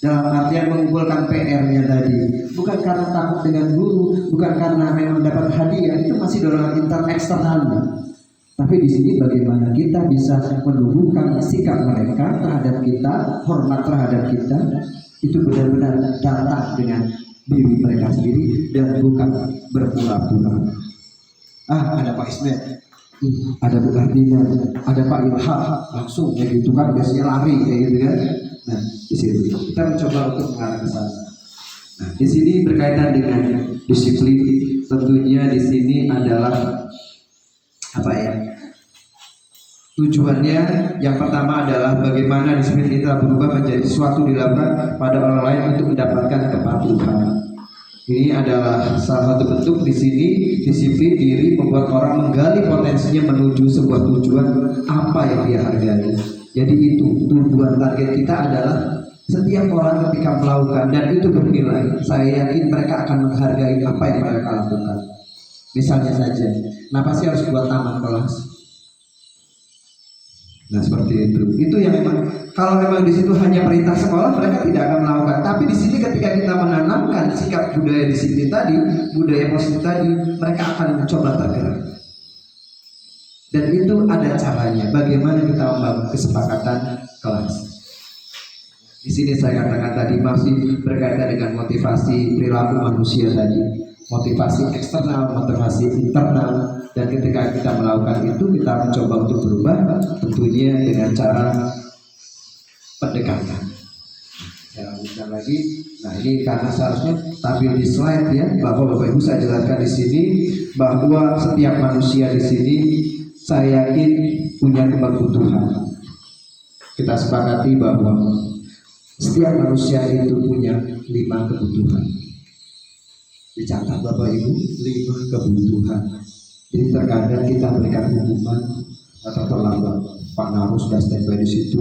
D: dalam artian mengumpulkan PR-nya tadi, bukan karena takut dengan guru, bukan karena memang dapat hadiah, itu masih dorongan eksternalnya. Tapi di sini bagaimana kita bisa menumbuhkan sikap mereka terhadap kita, hormat terhadap kita, itu benar-benar datang dengan diri mereka sendiri dan bukan berpura-pura. Ada Pak Ismet, ada Bu Ardina, ada Pak Ilham, langsung kayak gitu kan, biasanya lari kayak gitu kan. Nah, di situ kita mencoba untuk mengarah ke sana. Nah, di sini berkaitan dengan disiplin, tentunya di sini adalah apa ya? Tujuannya yang pertama adalah bagaimana disiplin kita berubah menjadi sesuatu dilakukan pada orang lain untuk mendapatkan kepatuhan. Ini adalah salah satu bentuk di sini disiplin diri membuat orang menggali potensinya menuju sebuah tujuan apa yang dia hargai. Jadi itu tujuan target kita adalah setiap orang ketika melakukan dan itu bernilai. Saya yakin mereka akan menghargai apa yang mereka lakukan. Misalnya saja, kenapa sih harus buat taman kelas? Nah seperti itu. Itu yang memang kalau memang di situ hanya perintah sekolah mereka tidak akan melakukan. Tapi di sini ketika kita menanamkan sikap budaya disiplin tadi, budaya positif tadi, mereka akan mencoba tergerak. Dan itu ada caranya. Bagaimana kita membangun kesepakatan kelas. Di sini saya katakan tadi masih berkaitan dengan motivasi perilaku manusia tadi, motivasi eksternal, motivasi internal. Dan ketika kita melakukan itu, kita mencoba untuk berubah, tentunya dengan cara pendekatan. Saya lanjutkan lagi. Nah ini karena seharusnya tampil di slide ya, bahwa Bapak Ibu saya jelaskan di sini bahwa setiap manusia di sini saya yakin punya kebutuhan. Kita sepakati bahwa setiap manusia itu punya 5 kebutuhan. Dicatat Bapak Ibu, 5 kebutuhan. Jadi terkadang kita berikan hukuman atau terlambat. Pak Naru sudah standby di situ.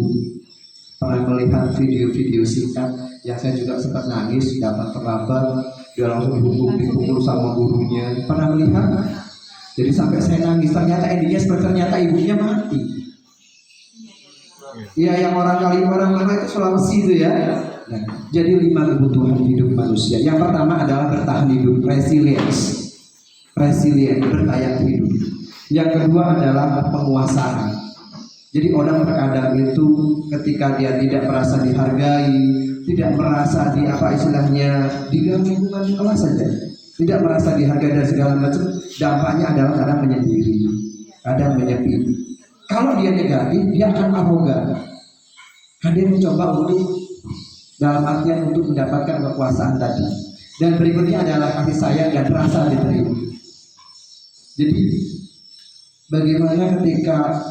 D: Pernah melihat video-video singkat yang saya juga sempat nangis, dapat terlambat, dia langsung dipukul sama gurunya. Pernah melihat? Jadi sampai saya nangis. Ternyata endingnya seperti ternyata ibunya mati. Iya, yang orang mana itu Sulawesi itu ya. Nah, jadi 5 kebutuhan hidup manusia. Yang pertama adalah bertahan hidup, resilience. Resilient, bertahan hidup. Yang kedua adalah penguasaan. Jadi orang terkadang itu ketika dia tidak merasa dihargai, tidak merasa di apa istilahnya di dalam lingkungan kelas saja, tidak merasa dihargai dan segala macam, dampaknya adalah kadang menyendiri, kadang menyepi. Kalau dia negatif, dia akan arogan. Dia mencoba untuk dalam artian untuk mendapatkan kekuasaan tadi. Dan berikutnya adalah kasih sayang dan rasa diterima. Jadi bagaimana ketika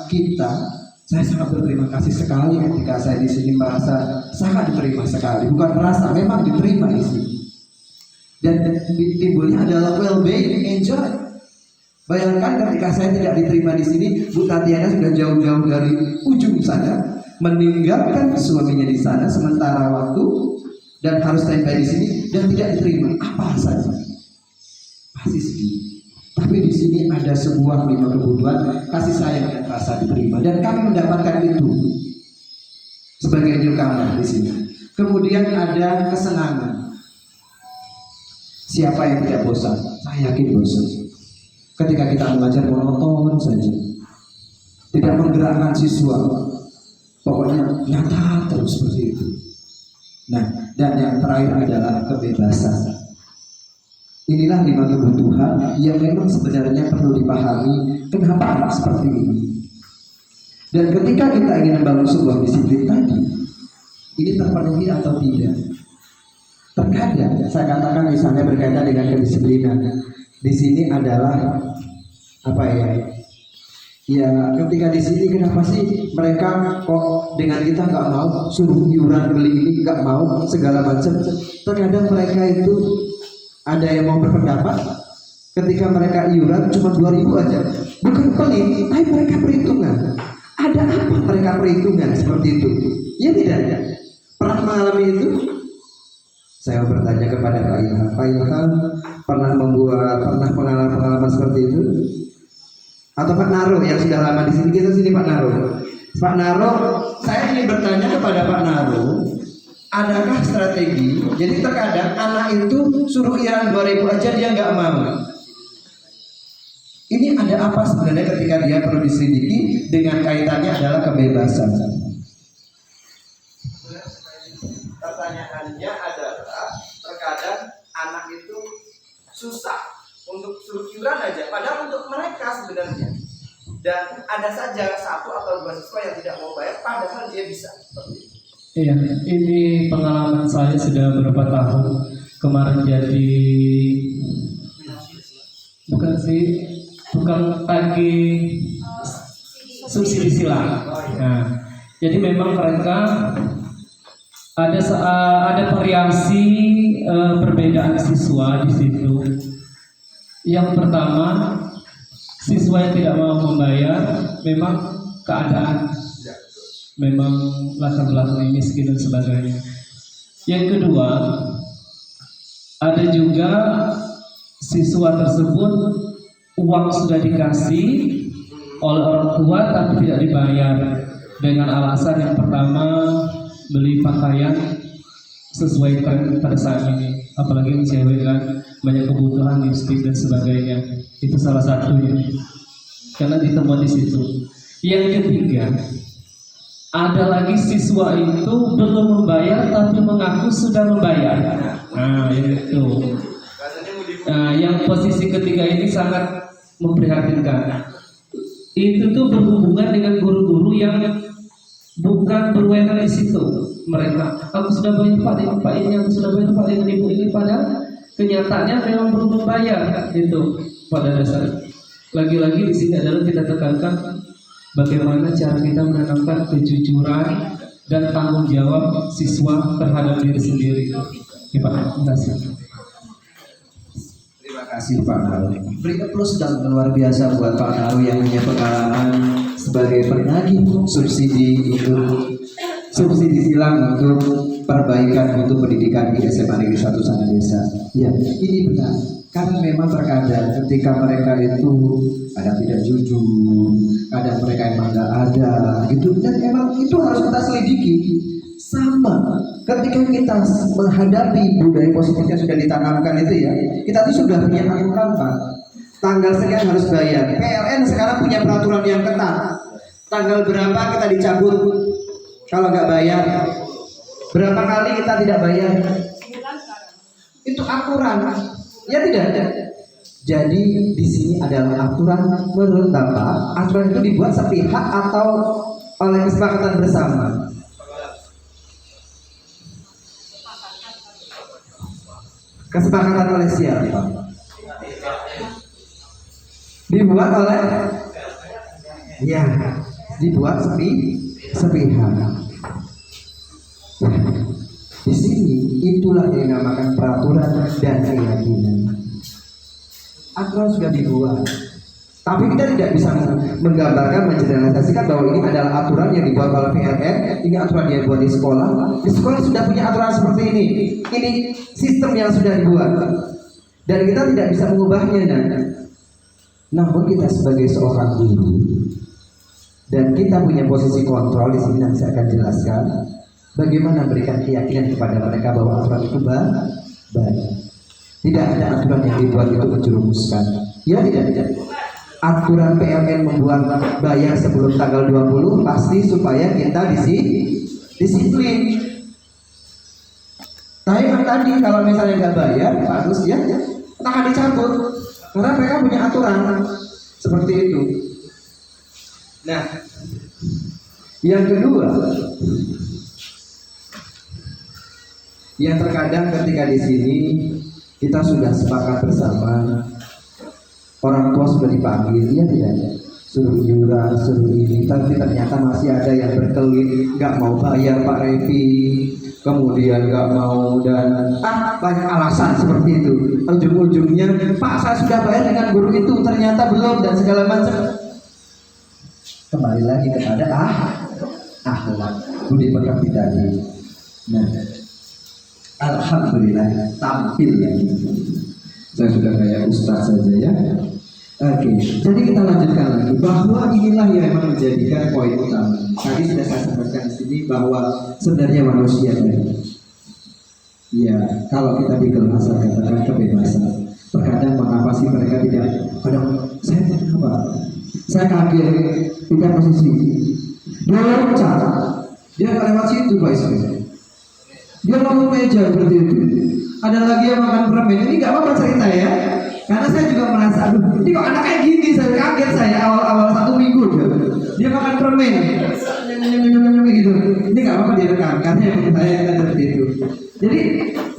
D: saya sangat berterima kasih sekali ketika saya di sini merasa sangat diterima sekali, bukan merasa, memang diterima di sini. Dan timbulnya adalah well-being, enjoy. Bayangkan ketika saya tidak diterima di sini, Bu Tatiana sudah jauh-jauh dari ujung sana, meninggalkan suaminya di sana sementara waktu dan harus standby di sini dan tidak diterima. Apa rasanya? Pasti sedih. Tapi di sini ada sebuah 5 kebutuhan kasih sayang dan rasa diterima, dan kami mendapatkan itu sebagai newcomer di sini. Kemudian ada kesenangan. Siapa yang tidak bosan? Saya yakin bosan. Ketika kita mengajar monoton saja, tidak menggerakkan siswa, pokoknya nyata terus seperti itu. Nah, dan yang terakhir adalah kebebasan. Inilah 5 kebutuhan yang memang sebenarnya perlu dipahami kenapa anak seperti ini. Dan ketika kita ingin membangun sebuah disiplin tadi, ini terpenuhi atau tidak? Terkadang saya katakan misalnya berkaitan dengan kedisiplinan. Di sini adalah apa ya? Ya ketika di sini kenapa sih mereka kok dengan kita nggak mau suruh iuran beli ini, nggak mau segala macam. Terkadang mereka itu ada yang mau berpendapat ketika mereka iuran cuma 2.000 aja, bukan pelit, tapi mereka perhitungan. Ada apa mereka perhitungan seperti itu? Ya tidak. Pernah mengalami itu? Saya bertanya kepada Pak Ilham. Pak Ilham pernah pengalaman seperti itu? Atau Pak Naro yang sudah lama di sini? Kita sini Pak Naro. Pak Naro, saya ingin bertanya kepada Pak Naro. Adakah strategi? Jadi terkadang anak itu suruh iuran 2.000 aja dia nggak mau. Ini ada apa sebenarnya ketika dia perlu diselidiki dengan kaitannya adalah kebebasan.
E: Pertanyaannya adalah terkadang anak itu susah untuk suruh iuran aja, padahal untuk mereka sebenarnya. Dan ada saja 1 atau 2 siswa yang tidak mau bayar, padahal dia bisa.
H: Iya, ini pengalaman saya sudah beberapa tahun. Kemarin jadi bukan sih, bukan tagih subsidi silang. Nah, jadi memang mereka ada variasi perbedaan siswa di situ. Yang pertama, siswa yang tidak mau membayar memang keadaan, memang latar belakang miskin dan sebagainya. Yang kedua, ada juga siswa tersebut uang sudah dikasih oleh orang tua tapi tidak dibayar dengan alasan yang pertama beli pakaian sesuai tren pada saat ini, apalagi yang cewek kan banyak kebutuhan lipstik dan sebagainya. Itu salah satunya karena ditemukan di situ. Yang ketiga, ada lagi siswa itu belum membayar tapi mengaku sudah membayar. Nah itu. Nah, yang posisi ketiga ini sangat memprihatinkan. Itu tuh berhubungan dengan guru-guru yang bukan berwenang di situ. Mereka, aku sudah bayar Pak dengan Pak ini, aku sudah bayar Pak dengan Ibu ini, padahal kenyataannya memang belum membayar. Gitu pada dasar. Lagi-lagi di sini adalah kita tekankan bagaimana cara kita menanamkan kejujuran dan tanggung jawab siswa terhadap diri sendiri. Ya Pak, terima kasih.
D: Terima kasih Pak Naru. Beri plus dan luar biasa buat Pak Naru yang punya pengalaman sebagai penagih subsidi silang untuk perbaikan untuk pendidikan di SMA Negeri 1 Sangadesa. Ya, ini benar. Karena memang terkadang ketika mereka itu kadang tidak jujur, kadang mereka emang nggak ada, gitu. Dan emang itu harus kita selidiki. Sama ketika kita menghadapi budaya positif yang sudah ditanamkan itu ya, kita tuh sudah punya aturan Pak. Tanggal sekian harus bayar. PLN sekarang punya peraturan yang ketat. Tanggal berapa kita dicabut kalau nggak bayar? Berapa kali kita tidak bayar? Itu aturan. Ya tidak ada. Jadi di sini adalah aturan menurut Bapak. Aturan itu dibuat sepihak atau oleh kesepakatan bersama? Kesepakatan oleh siapa? Dibuat oleh, ya, dibuat sepihak. Di sini itulah yang dinamakan peraturan dan keyakinan. Aturan sudah dibuat, tapi kita tidak bisa menggambarkan, mengeneralisasikan bahwa ini adalah aturan yang dibuat oleh PLN, ini aturan yang dibuat di sekolah. Di sekolah sudah punya aturan seperti ini. Ini sistem yang sudah dibuat, dan kita tidak bisa mengubahnya. Namun kita sebagai seorang guru dan kita punya posisi kontrol di sini, nanti saya akan jelaskan bagaimana memberikan keyakinan kepada mereka bahwa aturan itu baik. Tidak ada aturan yang dibuat itu menjerumuskan. Ya tidak. Aturan PLN membuat bayar sebelum tanggal 20 pasti supaya kita disiplin. Tapi tadi kalau misalnya nggak bayar harus ya akan dicabut karena mereka punya aturan seperti itu. Nah, yang kedua, yang terkadang ketika di sini kita sudah sepakat bersama, orang tua sudah dipanggil, ya tidak, suruh iuran, suruh ini, tapi ternyata masih ada yang berkelit, nggak mau bayar Pak Revi, kemudian nggak mau, dan banyak alasan seperti itu. Ujung-ujungnya, Pak saya sudah bayar dengan guru itu, ternyata belum, dan segala macam. Kembali lagi kepada akhlak budi pekerti tadi. Nah, alhamdulillah tampil lagi. Saya sudah kayak ustaz saja ya. Oke, jadi kita lanjutkan lagi bahwa inilah yang memang menjadikan poin utama. Tadi sudah saya sampaikan di sini bahwa sebenarnya manusia ya, kalau kita di kelas katakan kebebasan. Terkadang mengapa sih mereka tidak? Kadang saya apa? Saya kaget pindah posisi. Dia loncat, dia nggak lewat situ Pak Ismail. Dia lompat meja seperti itu. Ada lagi yang makan permen. Ini nggak apa-apa cerita ya. Karena saya juga merasa, aduh, ini kok anak kayak gini, saya kaget saya awal 1 minggu dia makan permen, gitu. Ini nggak apa-apa dia rekam, karena yang saya seperti itu. Jadi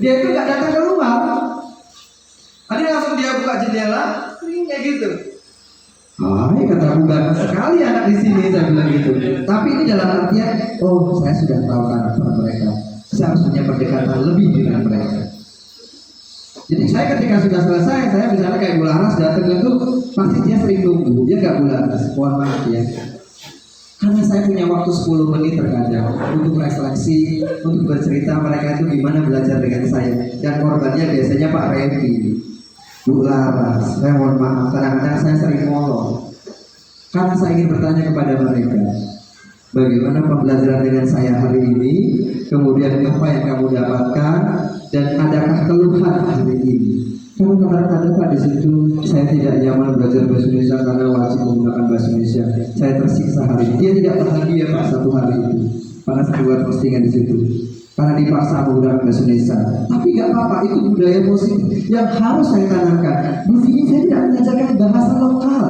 D: dia itu nggak datang keluar. Tadi langsung dia buka jendela, kayak gitu. Hai, kata aku bagus sekali anak di sini, saya bilang gitu. Tapi ini dalam artian, oh saya sudah tahu karakter mereka. Saya harus punya pendekatan lebih dengan mereka. Jadi saya ketika sudah selesai, saya misalnya kayak Bu Laras datang itu, pasti dia sering nunggu, dia nggak Bu Laras, mohon maaf ya. Karena saya punya waktu 10 menit terkadang untuk refleksi, untuk bercerita mereka itu gimana belajar dengan saya. Dan korbannya biasanya Pak Revi, Bu Laras. Saya mohon maaf, kadang-kadang saya sering molor. Karena saya ingin bertanya kepada mereka, bagaimana pembelajaran dengan saya hari ini, kemudian apa yang kamu dapatkan, dan adakah keluhan hari ini. Karena kadang-kadang Pak di situ saya tidak nyaman belajar bahasa Indonesia karena wajib menggunakan bahasa Indonesia. Saya tersiksa hari ini. Dia tidak bahagia Pak satu hari itu. Karena saya buat postingan di situ. Karena dipaksa menggunakan bahasa Indonesia. Tapi nggak apa-apa, itu budaya positif yang harus saya tanamkan. Di sini saya tidak mengajarkan bahasa lokal.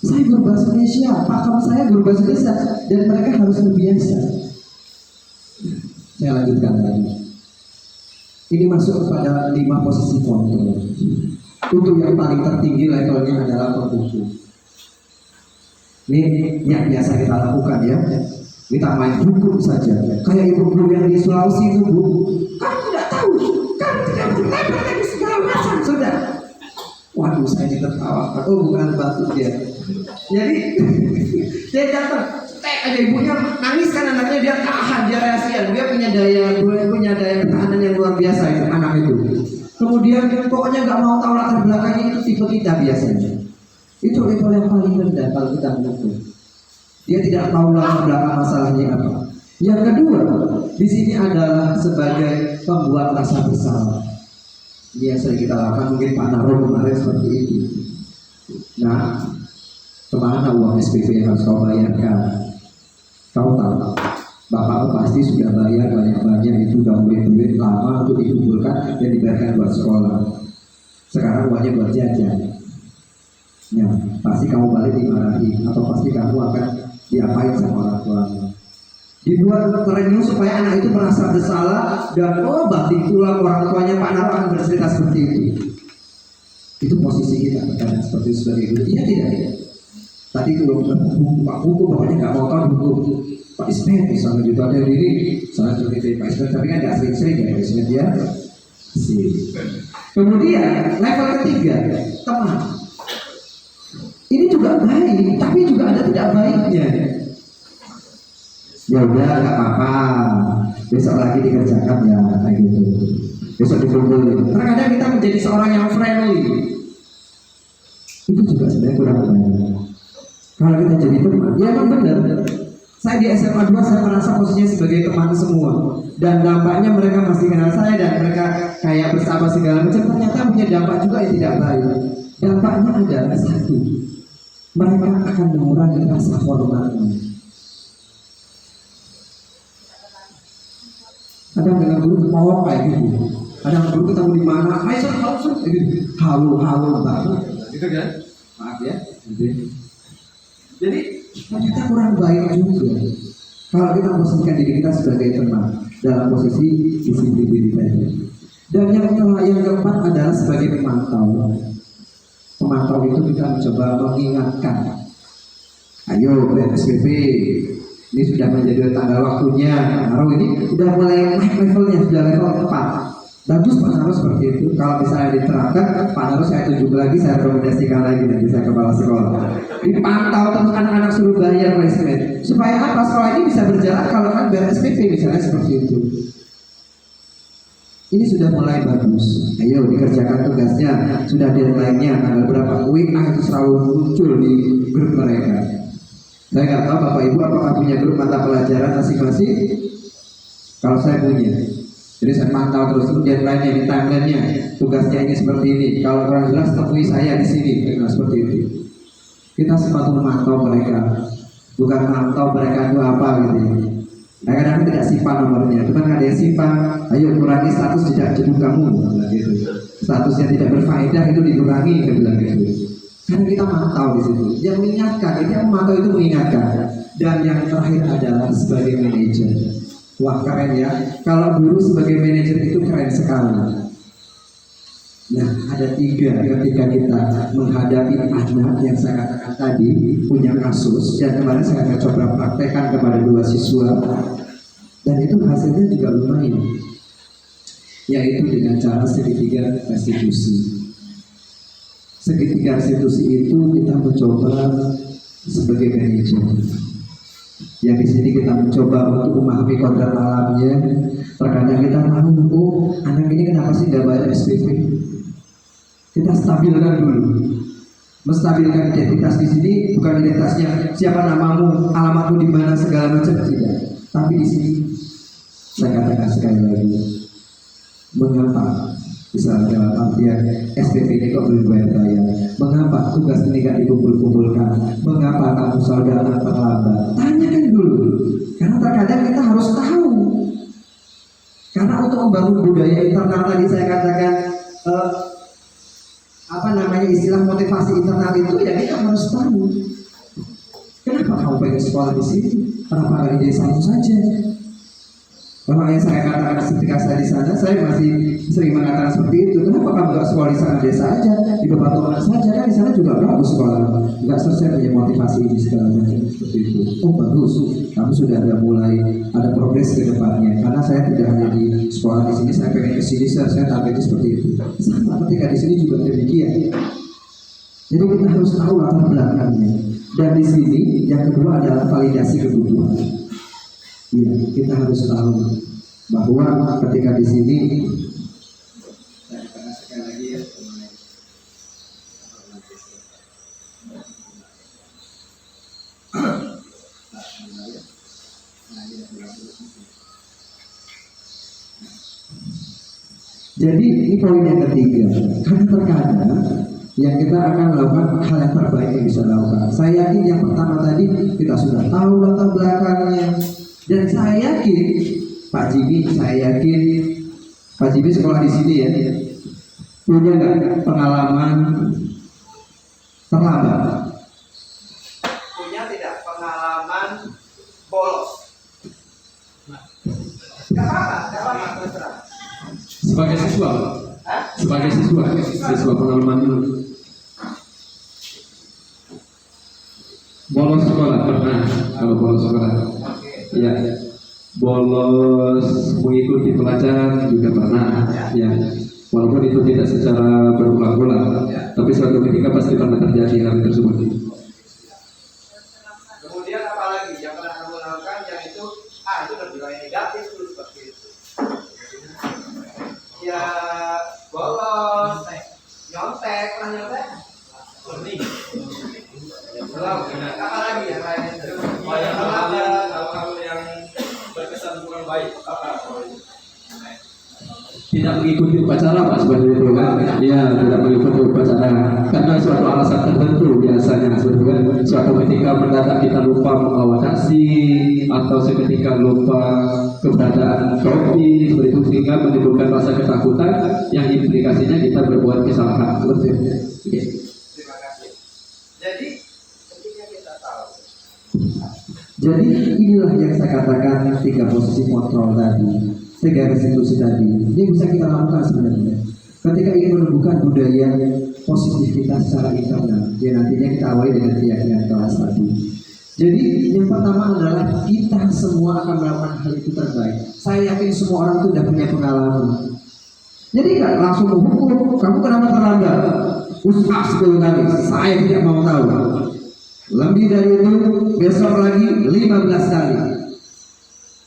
D: Saya guru bahasa Indonesia, pakam saya guru bahasa Indonesia, dan mereka harus terbiasa. Saya lanjutkan lagi. Ini masuk kepada 5 posisi kontrol. Untuk yang paling tertinggi levelnya adalah pembuku. Ini yang biasa kita lakukan ya. Kita main hukum saja. Kayak ibu-ibu yang di Sulawesi itu, Bu. Kamu tidak tahu, kamu tidak berlebar lagi segala macam, sudah. Waduh, saya ditertawakan. Oh, bukan batu dia. Jadi dia datang, ada ibunya nangis kan anaknya, dia tahan, dia rahasia, dia punya daya pertahanan yang luar biasa itu anak itu. Kemudian pokoknya nggak mau tahu latar belakangnya, itu tipe kita biasanya. Itu level yang paling rendah kalau kita menentukan. Dia tidak tahu latar belakang masalahnya apa. Yang kedua, di sini adalah sebagai pembuat rasa bersalah. Ini yang sering kita lakukan, mungkin Pak Naro kemarin seperti itu. Nah, kemana uang SPP yang harus kau bayarkan? Kau tahu, bapakmu pasti sudah bayar banyak-banyak, itu udah duit lama untuk dikumpulkan dan dibayarkan buat sekolah. Sekarang uangnya buat jajan. Ya, pasti kamu balik dimarahi, atau pasti kamu akan diapain sama orang tuamu. Dibuat terenyuh supaya anak itu merasa bersalah dan banting tulang orang tuanya. Pak Naro akan bercerita seperti itu. Itu posisi kita kadang seperti itu sebagai guru. Iya tidak? Tadi kalau Pak Buku pokoknya nggak mau tahu buku Pak Ismet misalnya gitu, ada diri salah satu dari Pak Ismet, tapi kan nggak sering-sering ya Pak Ismet ya. Kemudian level ketiga, teman. Ini juga baik, tapi juga ada tidak baiknya. Ya udah nggak apa-apa, besok lagi dikerjakan ya kayak gitu. Besok dikumpulin. Terkadang kita menjadi seorang yang friendly. Itu juga sebenarnya kurang baik. Kalau kita jadi teman, ya memang benar. Saya di SMA 2 saya merasa posisinya sebagai teman semua. Dan dampaknya mereka masih kenal saya dan mereka kayak bersama segala macam. Ternyata punya dampak juga yang tidak baik. Dampaknya adalah satu, mereka akan mengurangi rasa hormatnya. Ada dengan guru mau kayak gitu. Ada guru ketemu di mana? Ayo gitu. Halo banget. Gitu kan? Maaf ya. Jadi ternyata kurang baik juga kalau kita memposisikan diri kita sebagai teman dalam posisi disiplin diri tadi. Dan yang keempat adalah sebagai pemantau. Pemantau itu kita mencoba mengingatkan. Ayo SPP, ini sudah menjadi tanggal waktunya. Naro ini sudah mulai naik levelnya, sudah level 4. Bagus Pak Naro seperti itu. Kalau misalnya diterapkan, Pak Naro saya tunjuk lagi, saya rekomendasikan lagi nanti saya kepala sekolah. Dipantau terus anak-anak suruh bayar placement. Supaya apa? Sekolah ini bisa berjalan kalau kan bayar SPP misalnya seperti itu. Ini sudah mulai bagus. Ayo dikerjakan tugasnya. Sudah deadline-nya tanggal berapa? WA itu selalu muncul di grup mereka. Saya nggak tahu Bapak Ibu apakah punya grup mata pelajaran masing-masing. Kalau saya punya. Jadi saya pantau terus deadline-nya, di timeline-nya, tugasnya ini seperti ini. Kalau kurang jelas temui saya di sini. Nah, seperti itu. Kita sempat memantau mereka, bukan memantau mereka itu apa gitu. Kadang-kadang tidak simpan nomornya, cuman ada yang simpan. Ayo kurangi status tidak jenuh kamu, gitu. Statusnya tidak berfaedah itu dikurangi, dia bilang gitu. Karena kita mantau di situ. Yang mengingatkan, yang memantau itu mengingatkan. Dan yang terakhir adalah sebagai manajer. Wah keren ya, kalau dulu sebagai manajer itu keren sekali. Nah, ada 3 ketika kita menghadapi anak yang saya katakan tadi punya kasus, dan kemarin saya akan coba praktekkan kepada 2 siswa, dan itu hasilnya juga lumayan, yaitu dengan cara segitiga restitusi. Segitiga restitusi itu kita mencoba sebagai manajer. Yang di sini kita mencoba untuk memahami kodrat alamnya. Terkadang kita tahu, oh anak ini kenapa sih nggak bayar SPP? Kita stabilkan dulu. Menstabilkan identitas di sini bukan identitasnya siapa namamu, alamatmu di mana segala macam, tidak. Tapi di sini saya katakan sekali lagi, mengapa? Misalnya dalam artian SPP ini kok belum bayar-bayar? Mengapa tugas ini gak dikumpul-kumpulkan? Mengapa kamu selalu datang terlambat? Tanyakan dulu, karena terkadang kita harus tahu. Karena untuk membangun budaya internal tadi saya katakan istilah motivasi internal itu ya kita harus tahu. Kenapa kamu pengen sekolah di sini? Kenapa nggak di desamu saja? Makanya saya katakan ketika saya di sana, saya masih sering mengatakan seperti itu. Kenapa kamu nggak sekolah di sana desa aja, di Bebatuan saja, kan di sana juga bagus sekolah. Nggak selesai punya motivasi ini segala macam seperti itu. Oh bagus, kamu sudah ada mulai ada progres ke depannya. Karena saya tidak hanya di sekolah di sini, saya pengen ke sini, saya targetnya seperti itu. Sama ketika di sini juga demikian. Jadi kita harus tahu latar belakangnya. Dan di sini yang kedua adalah validasi kebutuhan. Ya, kita harus tahu bahwa ketika di sini sekali lagi ya, jadi ini poin yang ketiga. Karena terkadang yang kita akan melakukan hal yang terbaik yang bisa lakukan. Saya yakin yang pertama tadi kita sudah tahu latar belakangnya. Dan saya yakin Pak Jibi sekolah di sini ya, punya nggak pengalaman terlambat?
E: Punya tidak pengalaman bolos? Gak apa-apa, terserah.
A: Sebagai siswa, siswa pengalaman dulu. Bolos sekolah pernah, kalau bolos sekolah. Ya, bolos mengikuti pelajaran juga pernah, ya. Walaupun itu tidak secara berulang-ulang, tapi suatu ketika pasti pernah terjadi hal tersebut.
E: Kemudian apalagi yang pernah kamu lakukan yang itu nilai negatif dulu seperti itu. Ya bolos, nyontek, pernah nyontek? Belum. Apalagi yang lain itu? Yang berkesan kurang baik
A: Tidak mengikuti upacara Pak seperti itu kan? Ya, tidak mengikuti upacara karena suatu alasan tertentu biasanya seperti itu kan. Suatu ketika mendadak kita lupa membawa nasi atau seketika lupa keberadaan topi seperti itu sehingga menimbulkan rasa ketakutan yang implikasinya kita berbuat kesalahan seperti itu. Oke.
E: Terima kasih. Jadi ketika kita tahu.
D: Jadi inilah yang saya katakan 3 posisi kontrol tadi. 3 restitusi tadi, ini bisa kita lakukan sebenarnya. Ketika ingin menumbuhkan budaya positivitas secara internal, ya nantinya kita awali dengan keyakinan kelas tadi. Jadi yang pertama adalah kita semua akan melakukan hal itu terbaik. Saya yakin semua orang itu sudah punya pengalaman. Jadi nggak langsung menghukum, kamu kenapa terlambat? Ustaz 10 kali, saya tidak mau tahu. Lebih dari itu, besok lagi 15 kali.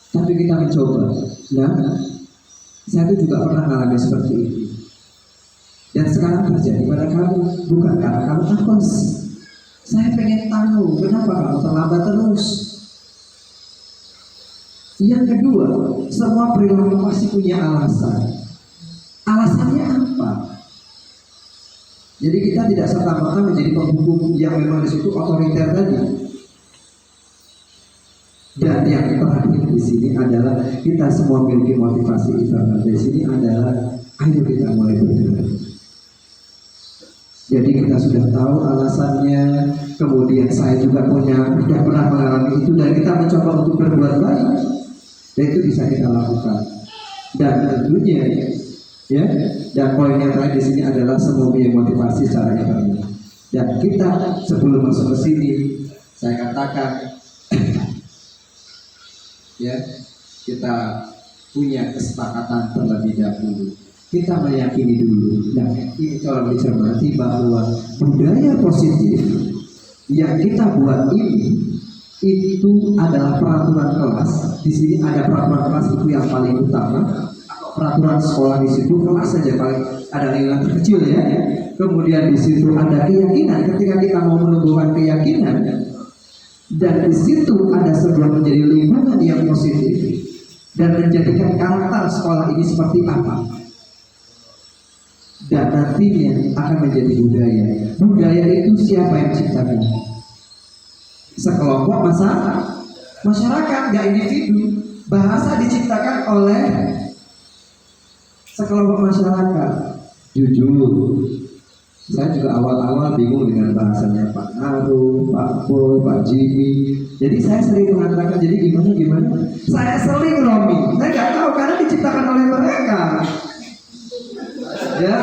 D: Tapi kita mencoba. Nah, saya itu juga pernah mengalami seperti itu. Dan sekarang terjadi pada kamu, bukan karena kamu takos. Saya pengen tahu kenapa kamu terlambat terus. Yang kedua, semua perilaku pasti punya alasan. Alasannya apa? Jadi kita tidak serta-merta menjadi penghukum yang memang di situ otoriter tadi. Dan yang terakhir di sini adalah kita semua memiliki motivasi internal. Di sini adalah ayo kita mulai bergerak. Jadi kita sudah tahu alasannya, kemudian saya juga sudah pernah mengalami itu dan kita mencoba untuk berbuat baik. Dan itu bisa kita lakukan. Dan tentunya Ya, dan poin yang terakhir di sini adalah semua punya motivasi secara internal. Dan kita sebelum masuk ke sini, saya katakan, ya, kita punya kesepakatan terlebih dahulu. Kita meyakini dulu. Nah, ini kalau dicermati bahwa budaya positif yang kita buat ini itu adalah peraturan kelas. Di sini ada peraturan kelas itu yang paling utama. Peraturan sekolah di situ kelas saja paling ada nilai terkecil ya. Kemudian di situ ada keyakinan. Ketika kita mau menumbuhkan keyakinan, dan di situ ada sebuah menjadi lingkungan yang positif dan menjadikan karakter sekolah ini seperti apa. Dan nantinya akan menjadi budaya. Budaya itu siapa yang ciptakan? Sekelompok masyarakat, gak individu. Bahasa diciptakan oleh sekelompok masyarakat. Jujur, saya juga awal-awal bingung dengan bahasanya Pak Naru, Pak Boy, Pak Jimmy. Jadi saya sering mengatakan, jadi gimana? Saya sering roaming. Saya nggak tahu karena diciptakan oleh mereka. Ya,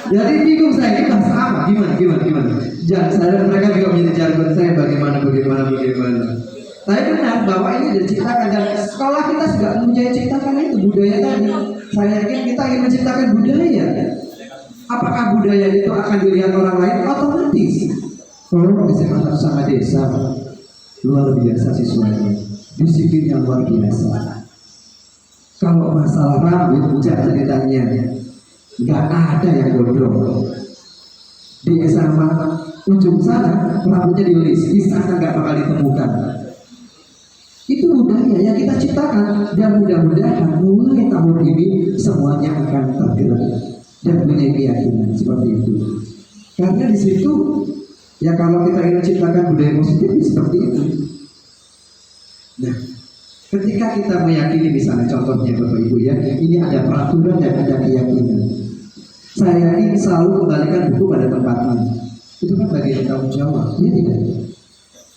D: jadi bingung saya ini bahasa apa? Gimana? Jangan sadar mereka juga menjadi jargon saya bagaimana. Tapi benar bahwa ini diciptakan dan sekolah kita juga mempunyai ciptakan itu budaya tadi. Saya yakin kita ingin menciptakan budaya. Apakah budaya itu akan dilihat orang lain? Otomatis. Kalau SMA sama desa luar biasa siswanya, disiplin yang luar biasa. Kalau masalah rambut jangan ditanya, nggak ada yang gondrong. Di SMA ujung sana rambutnya diulis, di sana nggak bakal ditemukan. Itu budaya yang kita ciptakan dan mudah-mudahan mulai tahun ini semuanya akan tergerak dan punya keyakinan seperti itu. Karena di situ ya kalau kita ingin menciptakan budaya positif seperti itu. Nah, ketika kita meyakini misalnya contohnya Bapak Ibu ya, ini ada peraturan dan ada keyakinan. Saya ingin selalu kembalikan buku pada tempatnya. Itu kan bagian tanggung jawab, ya tidak?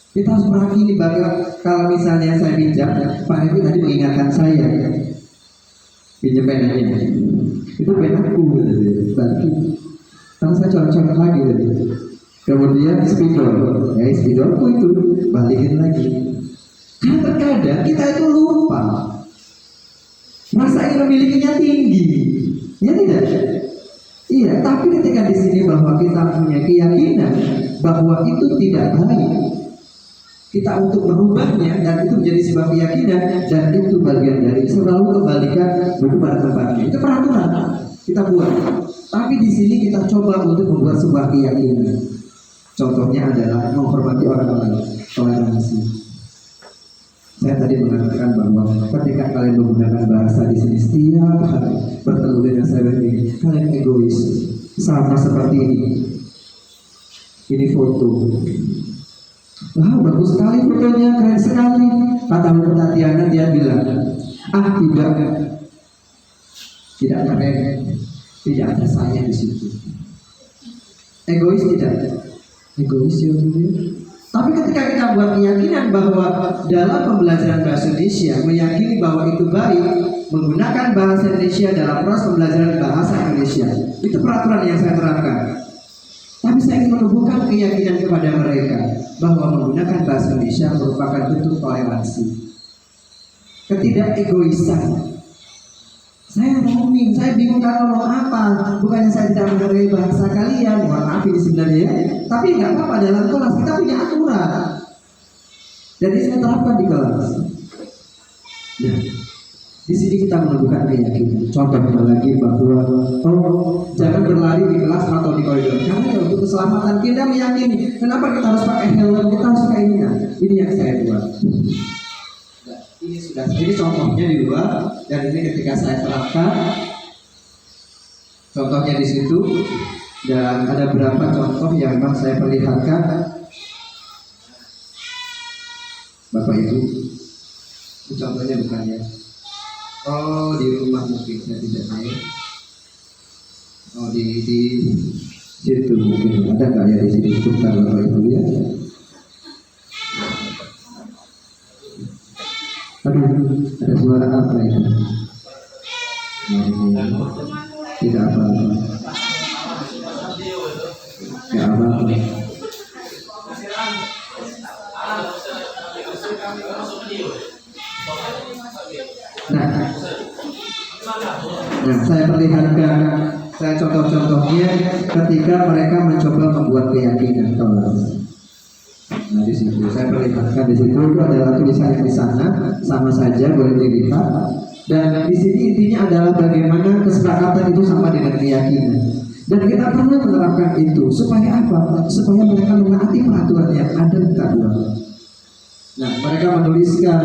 D: Kita harus merakini bahwa kalau misalnya saya pinjam, Pak Hewi tadi mengingatkan saya pinjam penanya. Itu penaku balik. Karena saya coret-coret lagi tadi. Kemudian spidol, ya spidolku itu balikin lagi. Karena terkadang kita itu lupa. Rasa ingin memilikinya tinggi, ya tidak? Iya, tapi ketika di sini bahwa kita punya keyakinan bahwa itu tidak baik, kita untuk merubahnya dan itu menjadi sebuah keyakinan dan itu bagian dari selalu kembalikan buku pada tempatnya. Itu peraturan kita buat. Tapi di sini kita coba untuk membuat sebuah keyakinan. Contohnya adalah menghormati orang lain, toleransi. Saya tadi mengatakan bahwa ketika kalian menggunakan bahasa di sini setiap hari bertemu dengan saya ini, kalian egois, sama seperti ini. Ini foto. Wah, bagus sekali fotonya, keren sekali. Kata Bu Tatiana, dia bilang, tidak keren, tidak ada saya di situ. Egois tidak? Egois ya Bu. Tapi ketika kita buat keyakinan bahwa dalam pembelajaran bahasa Indonesia meyakini bahwa itu baik menggunakan bahasa Indonesia dalam proses pembelajaran bahasa Indonesia, itu peraturan yang saya terapkan. Tapi saya ingin menumbuhkan keyakinan kepada mereka bahwa menggunakan bahasa Indonesia merupakan bentuk toleransi, ketidakegoisan. Saya roaming, saya bingung kan ngomong apa. Bukannya saya tidak menghargai bahasa kalian, mohon maaf ini sebenarnya ya. Tapi nggak apa-apa, dalam kelas kita punya aturan. Jadi saya terapkan di kelas. Nah, di sini kita menumbuhkan keyakinan. Contoh lagi bahwa jangan berlari di kelas atau di koridor. Karena untuk keselamatan kita meyakini. Kenapa kita harus pakai helm? Kita harus pakai ini. Nah, ini yang saya buat. Ini contohnya di luar dan ini ketika saya terapkan contohnya di situ dan ada beberapa contoh yang memang saya perlihatkan Bapak Ibu. Ini contohnya bukan ya? Oh, di rumah mungkin saya tidak tahu. Oh, di situ mungkin ada nggak ya di sini sebentar Bapak Ibu ya? Aduh, ada suara apa itu? saya perlihatkan, saya contoh-contohnya ketika mereka mencoba membuat keyakinan kelas. Nah di situ saya perlihatkan, di situ itu adalah tulisan yang di sana sama saja boleh dilihat, dan di sini intinya adalah bagaimana kesepakatan itu sama dengan keyakinan. Dan kita perlu menerapkan itu supaya apa? Supaya mereka menaati peraturan yang ada di tabungan. Nah, mereka menuliskan,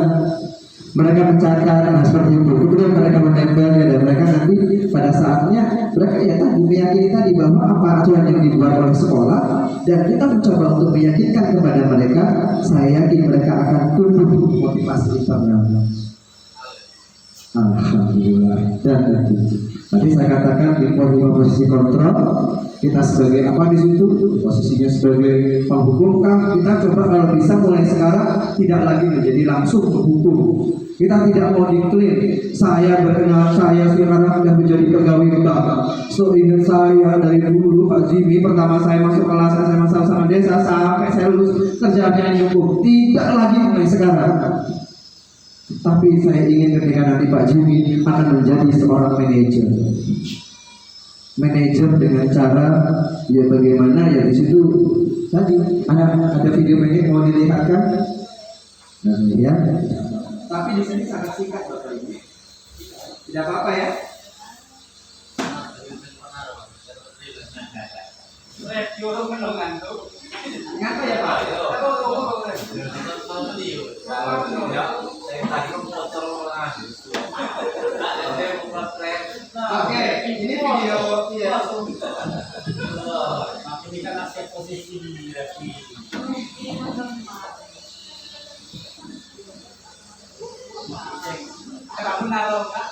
D: mereka mencatat, nah seperti itu. Kemudian mereka menempelnya, dan mereka nanti pada saatnya mereka ya tadi meyakini tadi bahwa apa aturan yang dibuat oleh sekolah, dan kita mencoba untuk meyakinkan kepada mereka. Saya yakin mereka akan tumbuh motivasi internal. Alhamdulillah. Dan tadi saya katakan di posisi kontrol, kita sebagai apa di situ? Posisinya sebagai penghukum kan, kita coba kalau bisa mulai sekarang tidak lagi menjadi langsung penghukum. Kita tidak mau diklaim saya berkenal, saya sekarang sudah menjadi pegawai bank. So ingat saya dari dulu Pak Jimmy, pertama saya masuk kelas SMA sama desa sampai saya lulus kerjaan hukum. Tidak lagi mulai sekarang. Tapi saya ingin ketika nanti Pak Jimmy akan menjadi seorang manajer dengan cara ya bagaimana ya di situ tadi ada video pendek mau dilihatkan, nah, ya. Tapi di sini sangat singkat Bapak Ibu, tidak apa-apa ya. Ngapa ya Pak? Oke, ini video ya.
I: Ini kan aset posisi lagi. Kamu naruh kan?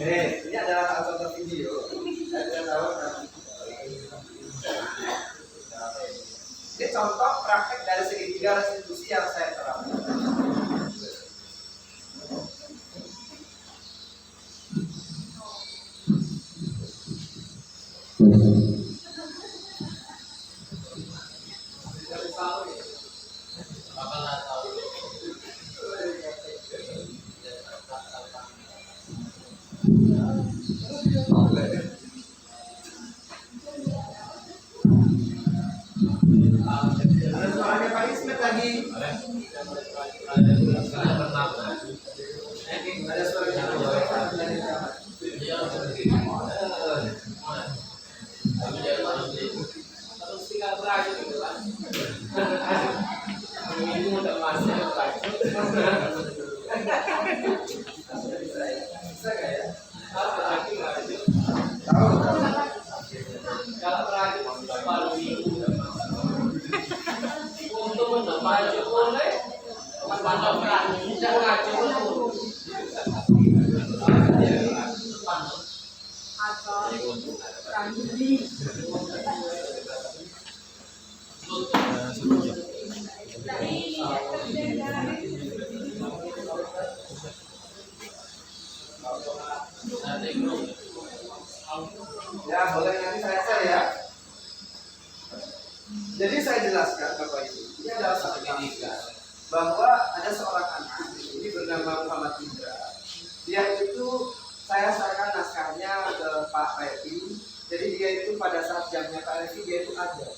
E: Ini adalah salah satu video. Ini contoh praktek dari segitiga restitusi yang saya terapkan. Ada suaranya Pak Ismet lagi. Ada suaranya ya, boleh nanti saya share ya. Jadi saya jelaskan Bapak Ibu, ini adalah satu ketika bahwa ada seorang anak ini bernama Muhammad Indra. Dia itu saya serahkan naskahnya ke Pak Revi. Jadi dia itu pada saat jamnya Pak Revi dia itu ada.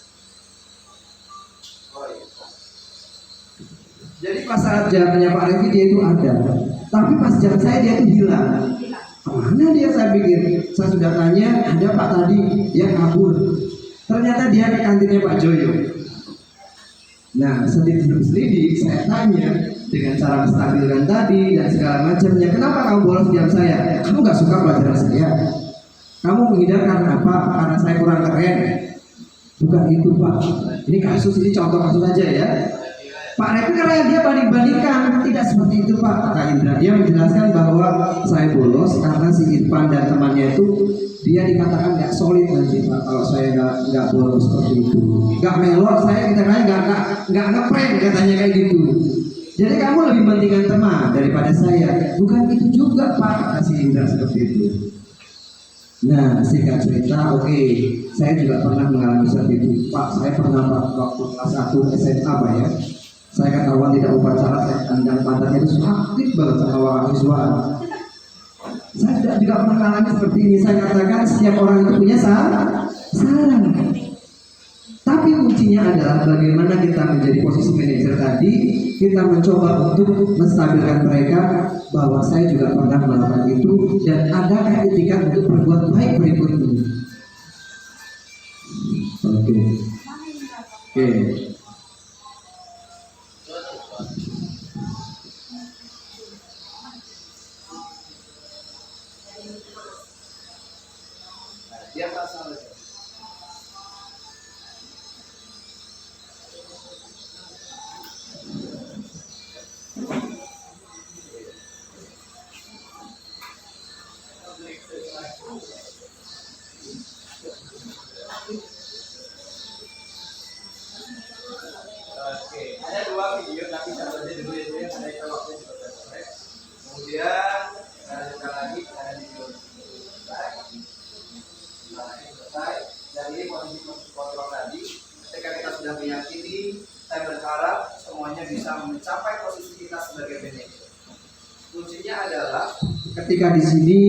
E: Oh iya. Jadi pas saat jamnya Pak Revi dia itu ada. Tapi pas jam saya dia itu hilang. Kemana dia, saya pikir. Saya sudah tanya, ada Pak tadi yang kabur. Ternyata dia ke kantinnya Pak Joyo. Nah, selidik saya tanya dengan cara menstabilkan tadi dan segala macamnya. Kenapa kamu bolos jam saya? Kamu nggak suka pelajaran saya? Kamu menghindar karena apa? Karena saya kurang keren? Bukan itu Pak. Ini kasus, ini contoh kasus aja ya.
D: Pak Repi karena dia banding-bandingkan, tidak seperti itu Pak, kata Indra. Dia menjelaskan bahwa saya bolos karena si Irfan dan temannya itu dia dikatakan nggak solid nanti Pak kalau saya nggak bolos seperti itu, nggak melor, saya kita nggak ngeprank katanya kayak gitu. Jadi kamu lebih pentingkan teman daripada saya. Bukan itu juga Pak, kata si Indra seperti itu. Nah, singkat cerita, oke, saya juga pernah mengalami seperti itu. Pak, saya pernah Pak, waktu kelas 1 SMA Pak ya. Saya ketahuan tidak upacara, saya tandang pantatnya itu aktif banget sama orang siswaan. Saya juga pernah mengalami seperti ini. Saya katakan setiap orang itu punya salah. Tapi kuncinya adalah bagaimana kita menjadi posisi manajer tadi. Kita mencoba untuk menstabilkan mereka bahwa saya juga pernah melakukan itu dan ada etikat untuk berbuat baik berikutnya. Oke.
E: Dia tak salah. Oke, ada 2 video tapi satu aja dulu ya, ada yang waktunya juga selesai. Kemudian ada lagi ada video selesai. Dan ini posisi kontrol tadi. Ketika kita sudah meyakini, saya berharap semuanya bisa mencapai posisi kita sebagai manajer. Kuncinya adalah
D: Ketika di sini,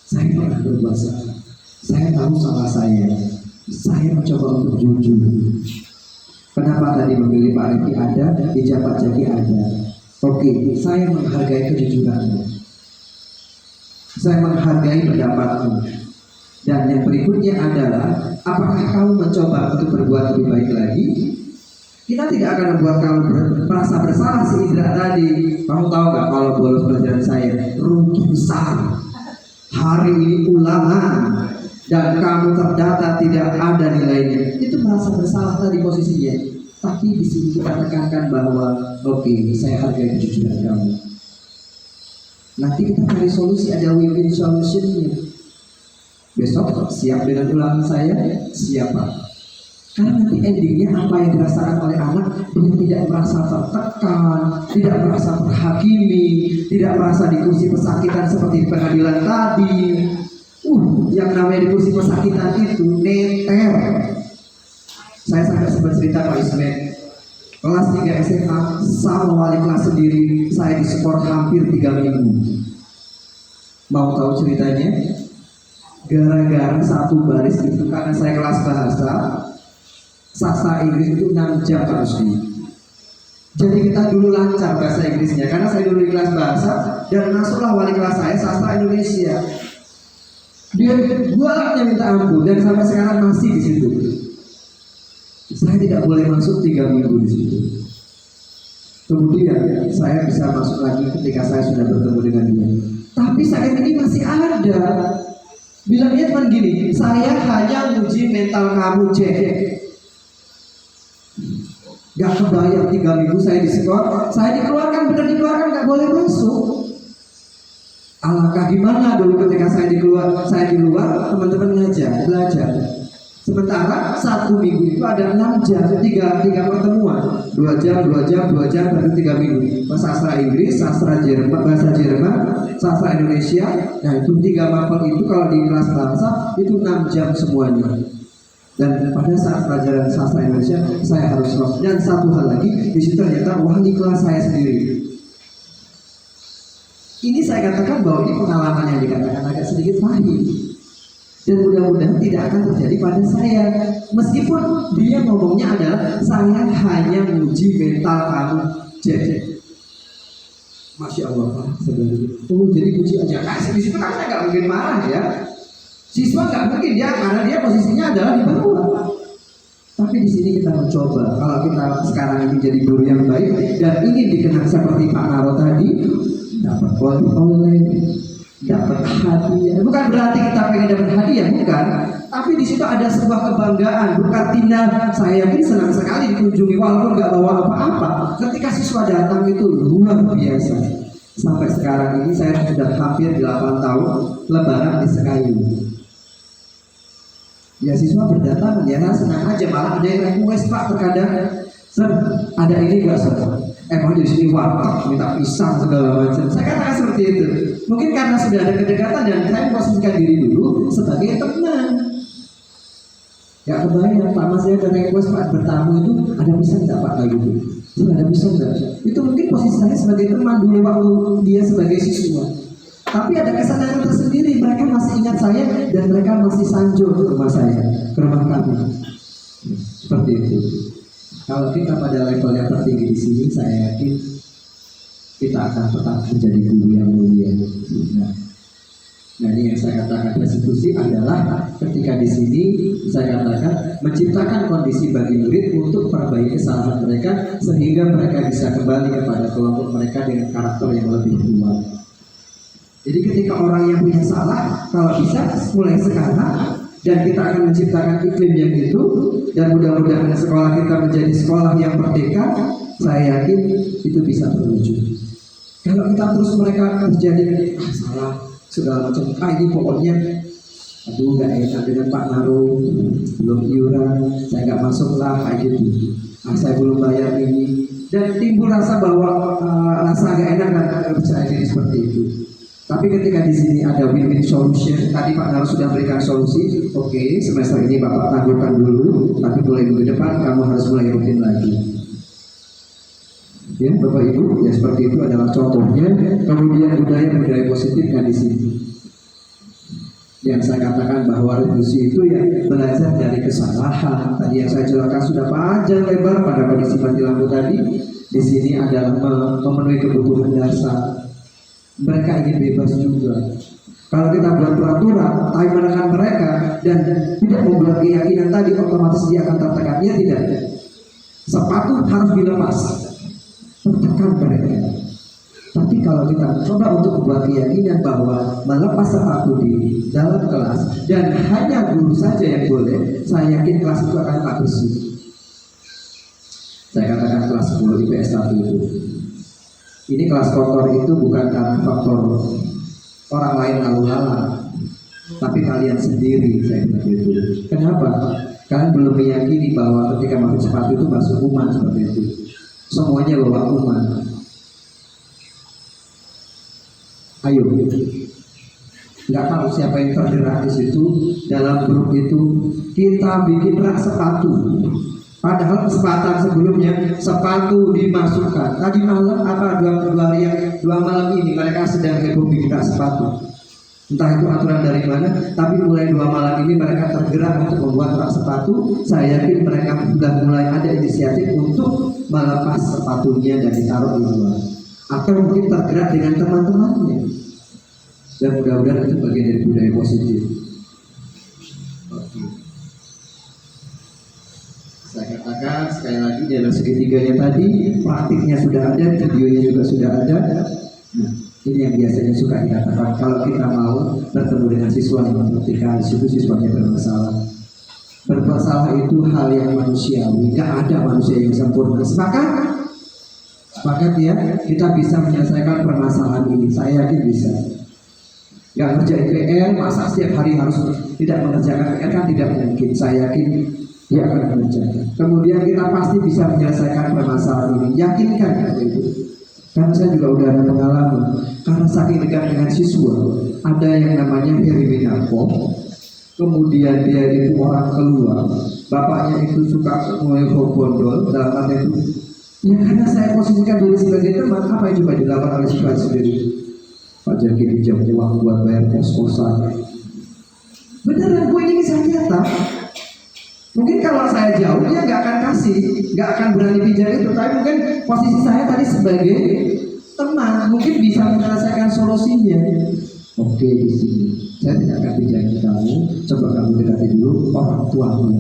D: saya pernah berbuat salah. Saya tahu salah saya. Saya mencoba untuk jujur. Kenapa tadi memilih Pak Repi ada, Ijabah Jaki ada. Oke, saya menghargai kejujuranmu. Saya menghargai pendapatmu. Dan yang berikutnya adalah, apakah kamu mencoba untuk berbuat lebih baik lagi? Kita tidak akan membuat kamu merasa bersalah si Indra tadi. Kamu tahu nggak kalau bolos pelajaran saya rugi besar. Hari ini ulangan dan kamu terdata tidak ada nilainya. Itu merasa bersalah tadi posisinya. Tapi di sini kita tekankan bahwa oke, saya hargai kejujuran kamu. Nanti kita cari solusi, ada win-win solutionnya. Besok siap dengan ulangan saya, siapa? Karena nanti endingnya apa yang dirasakan oleh anak, dia tidak merasa tertekan, tidak merasa terhakimi, tidak merasa di kursi pesakitan seperti di pengadilan tadi. Yang namanya di kursi pesakitan itu neter. Saya sampai sempat cerita Pak Ismet, kelas 3 SMA sama wali kelas sendiri, saya disupport hampir 3 minggu. Mau tahu ceritanya? Gara-gara satu baris itu, karena saya kelas bahasa sastra Inggris itu 6 jam harus di. Jadi kita dulu lancar bahasa Inggrisnya, karena saya dulu di kelas bahasa dan masuklah wali kelas saya sastra Indonesia. Dia buatnya minta ampun dan sampai sekarang masih di situ. Saya tidak boleh masuk 3 minggu di situ. Kemudian saya bisa masuk lagi ketika saya sudah bertemu dengan dia. Tapi saat ini masih ada. Bilangnya cuma gini, saya hanya uji mental kamu cek. Gak kebayang 3 minggu saya diskor, saya dikeluarkan, benar dikeluarkan, gak boleh masuk. Alangkah gimana dulu ketika saya di luar, teman-teman belajar. Sementara 1 minggu itu ada 6 jam, 3 pertemuan, 2 jam, berarti 3 minggu. Sastra Inggris, sastra Jerman, bahasa Jerman, sastra Indonesia. Nah itu 3 mapel itu kalau di kelas bahasa itu 6 jam semuanya. Dan pada saat pelajaran sastra Indonesia saya harus lolos. Dan satu hal lagi, di situ ternyata wali kelas saya sendiri. Ini saya katakan bahwa ini pengalaman yang dikatakan agak sedikit pahit. Dan mudah-mudahan tidak akan terjadi pada saya. Meskipun dia ngomongnya adalah saya hanya menguji mental kamu. Jadi, Masya Allah Pak, jadi uji aja. Kasih di situ kan nggak mungkin marah ya. Siswa nggak mungkin dia, karena dia posisinya adalah di bawah. Tapi di sini kita mencoba, kalau kita sekarang ini jadi guru yang baik dan ingin dikenal seperti Pak Naro tadi, dapat oleh, dapat hadiah. Bukan berarti kita pengen dapat hadiah, bukan. tapi di situ ada sebuah kebanggaan. Bu Kartina, saya yakin senang sekali dikunjungi walaupun nggak bawa apa-apa. Ketika siswa datang itu luar biasa. Sampai sekarang ini saya sudah hampir 8 tahun lebaran di Sekayu. Ya siswa berdatangan, ya senang aja, malah ada yang request Pak terkadang, Sir, ada ini nggak Sir? Emang di sini warteg minta pisang segala macam. Saya katakan seperti itu. Mungkin karena sudah ada kedekatan dan saya memposisikan diri dulu sebagai teman. Ya kebayang Pak Mas ya dari request Pak bertamu itu ada pisang nggak Pak kayak gitu? Ada pisang nggak? Itu mungkin posisi saya sebagai teman dulu waktu dia sebagai siswa. Tapi ada kesadaran tersendiri, mereka masih ingat saya dan mereka masih sanjung ke rumah saya, ke rumah kami. Seperti itu. Kalau kita pada level yang tertinggi di sini, saya yakin kita akan tetap menjadi guru yang mulia. Nah ini yang saya katakan restitusi adalah ketika di sini saya katakan menciptakan kondisi bagi murid untuk perbaiki kesalahan mereka sehingga mereka bisa kembali kepada kelompok mereka dengan karakter yang lebih kuat. Jadi ketika orang yang punya salah, kalau bisa mulai sekarang dan kita akan menciptakan iklim yang itu dan mudah-mudahan sekolah kita menjadi sekolah yang merdeka, saya yakin itu bisa terwujud. Kalau kita terus mereka terjadi salah segala macam, ini pokoknya aduh nggak enak dengan Pak Naru, belum iuran, saya nggak masuk lah kayak gitu. Saya belum bayar ini dan timbul rasa bahwa rasa nggak enak dan percaya diri seperti itu. Tapi ketika di sini ada win-win solution, tadi Pak Naru sudah berikan solusi. Oke, semester ini Bapak tangguhkan dulu, tapi mulai minggu depan kamu harus mulai rutin lagi. Ya, Bapak Ibu, ya seperti itu adalah contohnya. Kemudian budaya positif kan di sini. Yang saya katakan bahwa revolusi itu ya belajar dari kesalahan. Tadi yang saya jelaskan sudah panjang lebar pada kondisi mati lampu tadi. Di sini adalah memenuhi kebutuhan dasar. Mereka ingin bebas juga. Kalau kita buat peraturan, tapi menekan mereka dan tidak membuat keyakinan tadi, otomatis dia akan tertekan. Ya tidak. Sepatu harus dilepas, tertekan mereka. Tapi kalau kita coba untuk membuat keyakinan bahwa melepas sepatu di dalam kelas dan hanya guru saja yang boleh, saya yakin kelas itu akan tak bersih. Saya katakan kelas 10 IPS 1 itu. Ini kelas kotor itu bukan karena faktor orang lain lalu lalang, tapi kalian sendiri, saya bilang gitu. Kenapa? Kalian belum meyakini bahwa ketika masuk sepatu itu masuk kuman seperti itu. Semuanya bawa kuman. Ayo, nggak tahu siapa yang tergerak di situ dalam grup itu. Kita bikin rak sepatu. Padahal kesempatan sebelumnya sepatu dimasukkan. Tadi malam apa dua malam ini mereka sedang heboh bikin sepatu. Entah itu aturan dari mana, tapi mulai 2 malam ini mereka tergerak untuk membuat rak sepatu. Saya yakin mereka sudah mulai ada inisiatif untuk melepas sepatunya dan ditaruh di luar. Atau mungkin tergerak dengan teman-temannya. Dan mudah-mudahan itu bagian dari budaya positif. Saya katakan sekali lagi dalam segitiganya tadi, praktiknya sudah ada, videonya juga sudah ada. Nah, ini yang biasanya suka dikatakan kalau kita mau bertemu dengan siswa yang ketika situ siswanya bermasalah. Bermasalah itu hal yang manusiawi, tidak ada manusia yang sempurna. Sepakat ya, kita bisa menyelesaikan permasalahan ini. Saya yakin bisa. Gak ngerjain PR, masa setiap hari harus tidak mengerjakan PR kan tidak mungkin. Saya yakin dia akan mengerjakan. Kemudian kita pasti bisa menyelesaikan permasalahan ini. Yakinkan itu. Karena saya juga udah ada pengalaman. Karena saking dekat dengan siswa, ada yang namanya Heri Winarko. Kemudian dia itu orang keluar. Bapaknya itu suka mulai bondol dalam arti itu. Ya karena saya posisikan diri sebagai teman, apa yang coba dilakukan oleh siswa sendiri? Pak Jaki pinjam uang buat bayar kos-kosan. Beneran, gue ini kisah nyata. Mungkin kalau saya jauh dia nggak akan kasih, nggak akan berani pinjam itu. Tapi mungkin posisi saya tadi sebagai teman, mungkin bisa menyelesaikan solusinya. Oke di sini, saya tidak akan pinjam kamu. Coba kamu dekati dulu orang tuamu.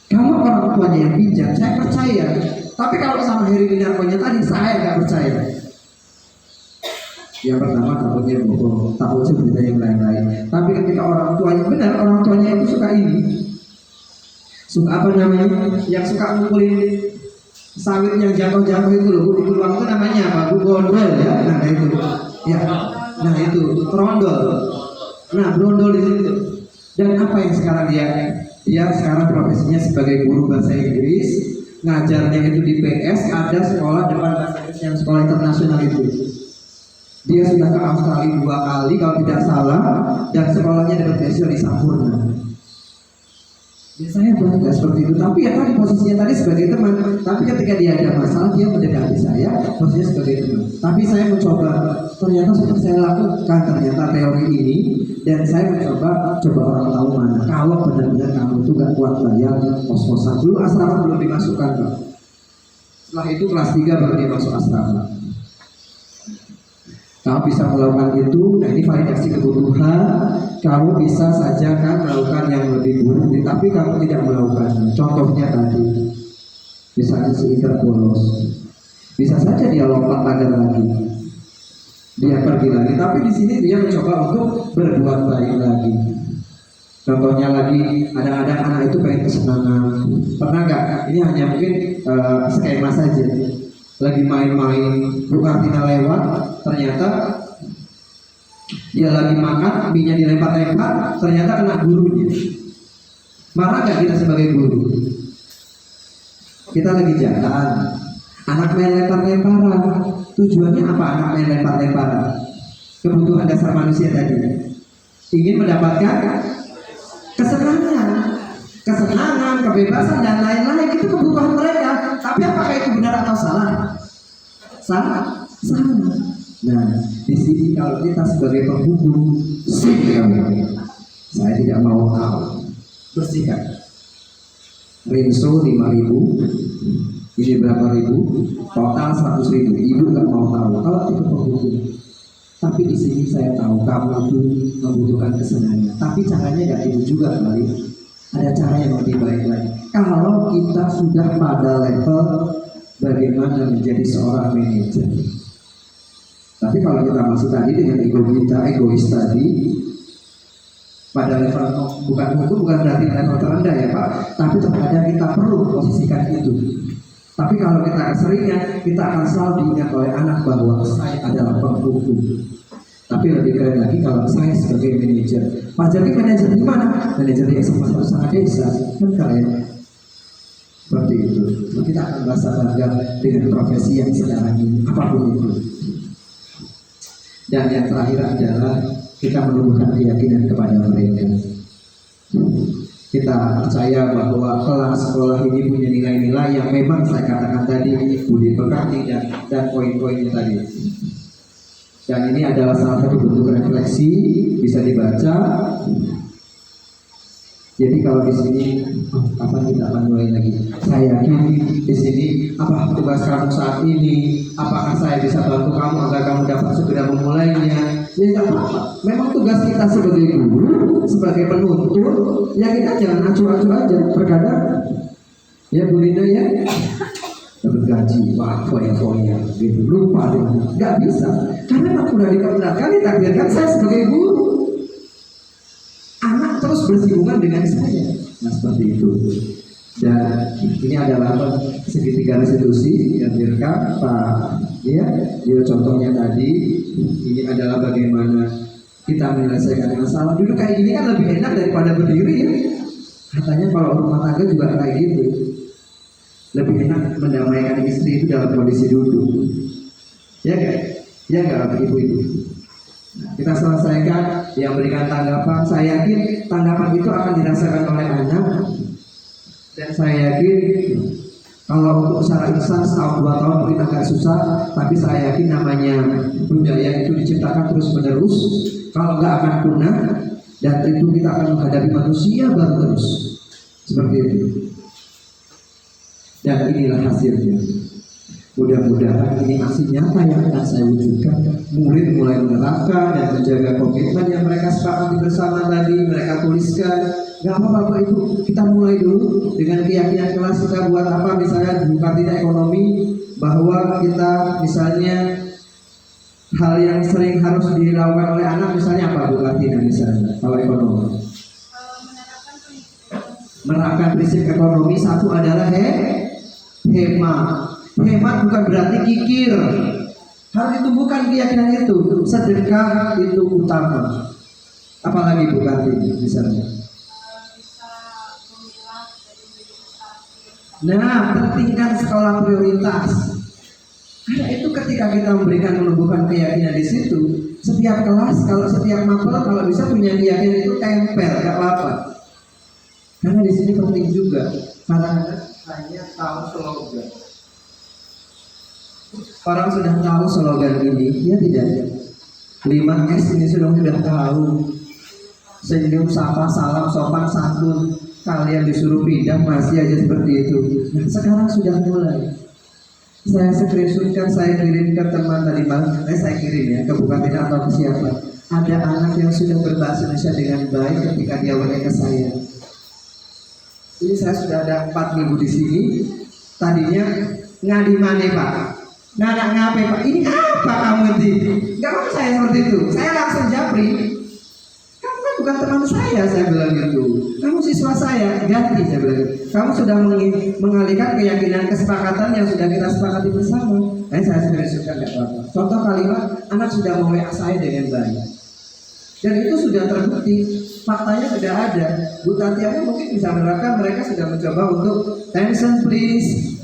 D: Kalau orang tuanya yang pinjam, saya percaya. Tapi kalau sama Heri Winarko-nya tadi, saya nggak percaya. Yang pertama takutnya bohong, takutnya berita yang lain-lain. Tapi ketika orang tuanya benar, orang tuanya itu suka ini, suka apa namanya, yang suka ngumpulin sawit yang jatuh-jatuh itu loh, di ruang itu namanya apa? Bu gondol ya, nah itu, ya, nah itu trondol. Nah brondol di situ. Dan apa yang sekarang dia sekarang profesinya sebagai guru bahasa Inggris, ngajarnya itu di PS, ada sekolah depan bahasa Inggris yang sekolah internasional itu. Dia sudah ke Australia 2 kali kalau tidak salah, dan sekolahnya dapat beasiswa di Sampurna. Ya saya bangga seperti itu, tapi ya tadi posisinya tadi sebagai teman. Tapi ketika dia ada masalah, dia mendekati saya, posisinya sebagai teman. Tapi saya mencoba, ternyata seperti saya lakukan ternyata teori ini, dan saya mencoba orang tahu mana. Kalau benar-benar kamu itu gak kuat bayar kos-kosan, dulu asrama belum dimasukkan Pak. Setelah itu kelas 3 baru dia masuk asrama. Kamu bisa melakukan itu, nah ini validasi kebutuhan. Kamu bisa saja kan melakukan yang lebih buruk, tapi kamu tidak melakukannya. Contohnya tadi, misalnya si Iker bolos, bisa saja dia lompat pagar lagi, dia pergi lagi. Tapi di sini dia mencoba untuk berbuat baik lagi. Contohnya lagi, ada anak itu pengen kesenangan. Pernah nggak? Ini hanya mungkin skema saja. Lagi main-main, Bu Kartina lewat, ternyata dia lagi makan, mie-nya dilempar-lempar, ternyata kena gurunya. Marah nggak kita sebagai guru? Kita lagi jalan, anak main lempar-lemparan. Tujuannya apa anak main lempar-lemparan? Kebutuhan dasar manusia tadi, ingin mendapatkan kesenangan, kebebasan dan lain-lain, itu kebutuhan mereka. Tapi apakah itu benar atau salah? Salah. Nah, di sini kalau kita sebagai penghubung, saya tidak mau tahu. Bersihkan. Rinso 5.000, ini berapa ribu? Total 100.000. Ibu nggak mau tahu. Kalau itu penghubung. Tapi di sini saya tahu kamu itu membutuhkan kesenangan. Tapi caranya nggak itu juga kali. Ada cara yang lebih baik lagi. Kalau kita sudah pada level bagaimana menjadi seorang manajer. Tapi kalau kita masih tadi dengan ego kita, egois tadi, pada level bukan berarti level terendah ya Pak. Tapi terkadang kita perlu posisikan itu. Tapi kalau kita keseringan, kita akan selalu diingat oleh anak bahwa saya adalah penghubung. Tapi lebih keren lagi kalau saya sebagai manajer. Pak Jadi manajer di mana? Manajer di SMA 1 Sangat Desa, kan keren. Seperti itu. Kita akan merasa bangga dengan profesi yang sekarang ini, apapun itu. Dan yang terakhir adalah kita menumbuhkan keyakinan kepada mereka. Kita percaya bahwa kelas sekolah ini punya nilai-nilai yang memang saya katakan tadi, budi pekerti dan poin-poinnya tadi. Dan ini adalah salah satu bentuk refleksi, bisa dibaca. Jadi kalau di sini, kapan kita akan mulai lagi? Saya yakin di sini, apa tugas kamu saat ini? Apakah saya bisa bantu kamu agar kamu dapat segera memulainya? Ya tidak apa-apa. Memang tugas kita sebagai guru, sebagai penuntut, ya kita jangan acuh-acuh aja. Terkadang, ya Bu Linda ya, dapat gaji, wah foya-foya, gitu, lupa deh, nggak bisa. Karena aku sudah dikebenakan, ditakdirkan saya sebagai guru. Anak terus bersinggungan dengan saya. Nah seperti itu. Dan ini adalah segitiga restitusi yang direkam Pak. Ya, contohnya tadi. Ini adalah bagaimana kita menyelesaikan masalah. Dulu kayak gini kan lebih enak daripada berdiri ya. Katanya kalau rumah tangga juga kayak gitu. Lebih enak mendamaikan istri itu dalam kondisi duduk. Ya kan? Ya nggak ibu-ibu. Nah, kita selesaikan, yang berikan tanggapan. Saya yakin tanggapan itu akan dirasakan oleh anak. Dan saya yakin kalau untuk secara insan setahun 2 tahun mungkin agak susah, tapi saya yakin namanya budaya itu diciptakan terus menerus. Kalau nggak akan punah, dan itu kita akan menghadapi manusia baru terus seperti itu. Dan inilah hasilnya. Mudah-mudahan ini aksi nyata yang akan saya wujudkan. Murid mulai menerapkan dan menjaga komitmen yang mereka sepakati bersama tadi, mereka tuliskan. Gak apa-apa Bapak Ibu, kita mulai dulu dengan keyakinan kelas kita buat apa, misalnya buka tidak ekonomi, bahwa kita misalnya hal yang sering harus dilakukan oleh anak misalnya apa Bu Kartina misalnya kalau ekonomi? Menerapkan prinsip ekonomi. Satu adalah hemat. Hemat bukan berarti kikir. Harus ditumbuhkan keyakinan itu. Sedekah itu utama. Apalagi Bu Kartina misalnya. Nah, pentingkan sekolah prioritas. Karena itu ketika kita menumbuhkan keyakinan di situ, setiap kelas, kalau setiap mapel, kalau bisa punya keyakinan itu tempel, gak apa-apa. Karena di sini penting juga, kadang-kadang hanya tahu slogan. Orang sudah tahu slogan ini, ya tidak. 5S ini sudah tahu. Senyum, sapa, salam, sopan, santun. Kalian disuruh pindah masih aja seperti itu. Nah, sekarang sudah mulai. Saya screenshotkan, saya kirim ke teman tadi malam. Saya kirim ya ke Bukatina atau ke siapa. Ada anak yang sudah berbahasa Indonesia dengan baik ketika dia WA ke saya. Ini saya sudah ada 4 minggu di sini. Tadinya ngadi mana Pak? Nganak ngapain Pak? Ini apa kamu ini? Gak mau saya seperti itu. Saya langsung japri. Kamu kan bukan teman saya bilang gitu. Kamu siswa saya, ganti saya bilang gitu. Kamu sudah mengalihkan keyakinan kesepakatan yang sudah kita sepakati bersama. Nah, saya screenshotkan nggak apa-apa. Contoh kalimat, anak sudah mau WA saya dengan baik. Dan itu sudah terbukti, faktanya sudah ada. Bu Tatiana mungkin bisa menerapkan, mereka sudah mencoba untuk attention please.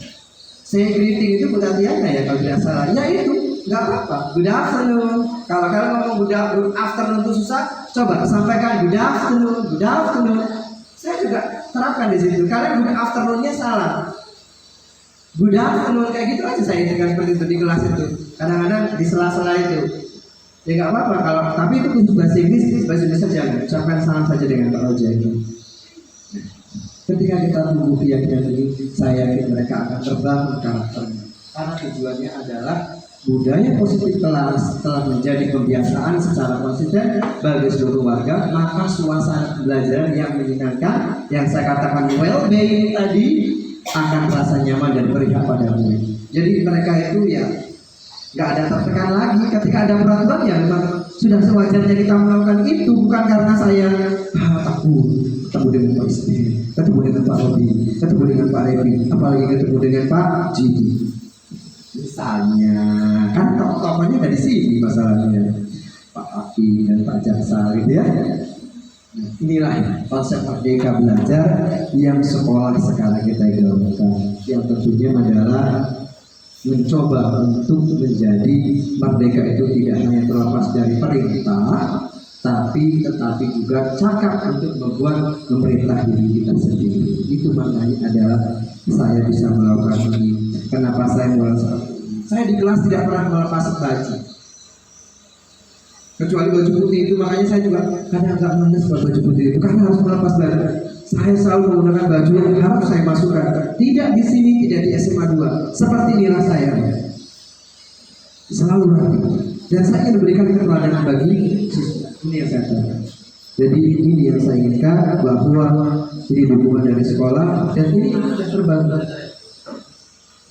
D: Say greeting itu Bu Tatiana ya kalau tidak salah. Ya itu, nggak apa-apa. Good afternoon. Kalau kalian ngomong good afternoon itu susah, coba sampaikan good afternoon, good afternoon. Saya juga terapkan di situ. Kalian good afternoon-nya salah. Good afternoon kayak gitu aja saya dengan seperti itu di kelas itu. Kadang-kadang di sela-sela itu. Ya nggak apa-apa kalau, tapi itu khusus bahasa Inggris, bahasa Indonesia jangan. Ucapkan salam saja dengan Pak Roja itu. Ketika kita tumbuh keyakinan ini, saya yakin mereka akan terbangun karakternya. Karena tujuannya adalah budaya positif kelas telah menjadi kebiasaan secara konsisten bagi seluruh warga, maka suasana belajar yang menyenangkan, yang saya katakan well-being tadi, akan terasa nyaman dan berpihak pada murid. Jadi mereka itu ya nggak ada tertekan lagi. Ketika ada peraturan ya memang sudah sewajarnya kita melakukan itu, bukan karena saya takut ketemu dengan Pak Isti, ketemu dengan Pak Robi, ketemu dengan Pak Revi, apalagi ketemu dengan Pak Jidi. Misalnya, kan tokoh-tokohnya dari sini masalahnya, Pak Aki dan Pak Jaksa gitu ya. Nah, inilah konsep merdeka belajar yang sekolah sekarang kita gaungkan. Yang tentunya adalah mencoba untuk menjadi merdeka itu tidak hanya terlepas dari perintah, tetapi juga cakap untuk membuat memerintah diri kita sendiri. Itu maknanya adalah saya bisa melakukan ini. Kenapa saya mulai seperti ini? Saya di kelas tidak pernah melepas baju, kecuali baju putih itu. Makanya saya juga kadang agak menes baju putih itu karena harus melepas baju. Saya selalu menggunakan baju yang harus saya masukkan. Tidak di sini, tidak di SMA 2. Seperti inilah saya. Selalu rapi. Dan saya ingin memberikan keteladanan bagi siswa. Ini yang saya tahu. Jadi ini yang saya inginkan, bahwa ini dukungan dari sekolah dan ini sudah terbantu.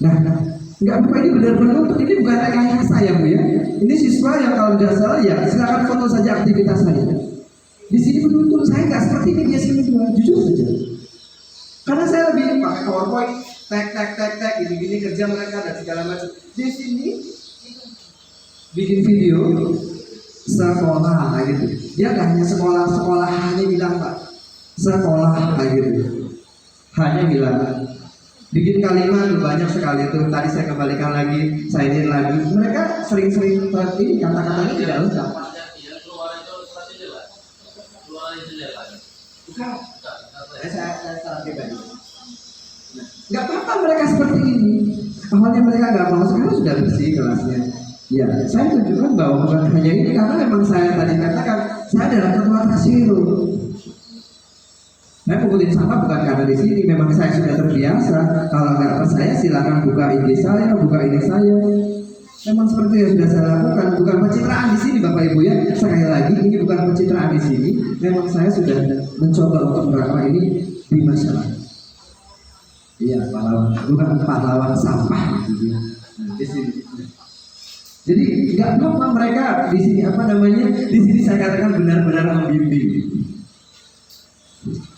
D: Nah, nggak apa ini benar-benar untuk ini bukan rekayasa ya Bu ya. Ini siswa yang kalau tidak salah ya silakan foto saja aktivitas saya. Di sini betul-betul saya nggak seperti ini dia sini dua, jujur saja. Karena saya lebih pakai PowerPoint, tag, gini-gini kerja mereka dan segala macam. Di sini bikin video sekolah gitu. Dia nggak hanya sekolah hanya bilang Pak, sekolah gitu. Hanya bilang bikin kalimat banyak sekali itu. Tadi saya kembalikan lagi, saya ini lagi. Mereka sering-sering seperti kata-katanya tidak lengkap. Bukan, saya salah pribadi. Nah, nggak apa-apa mereka seperti ini. Awalnya mereka nggak mau, sekarang sudah bersih kelasnya. Ya, saya tunjukkan bahwa bukan hanya ini, karena memang saya tadi katakan saya adalah ketua Tasiro. Saya ngumpulin sampah bukan karena di sini, memang saya sudah terbiasa. Kalau nggak percaya silakan buka IG saya, buka ini saya. Memang seperti yang sudah saya lakukan, bukan pencitraan di sini Bapak Ibu ya. Sekali lagi ini bukan pencitraan di sini. Memang saya sudah mencoba untuk melakukan ini di masyarakat. Iya, pahlawan, bukan pahlawan sampah gitu. Nah, di sini. Jadi nggak apa-apa mereka di sini di sini saya katakan benar-benar membimbing.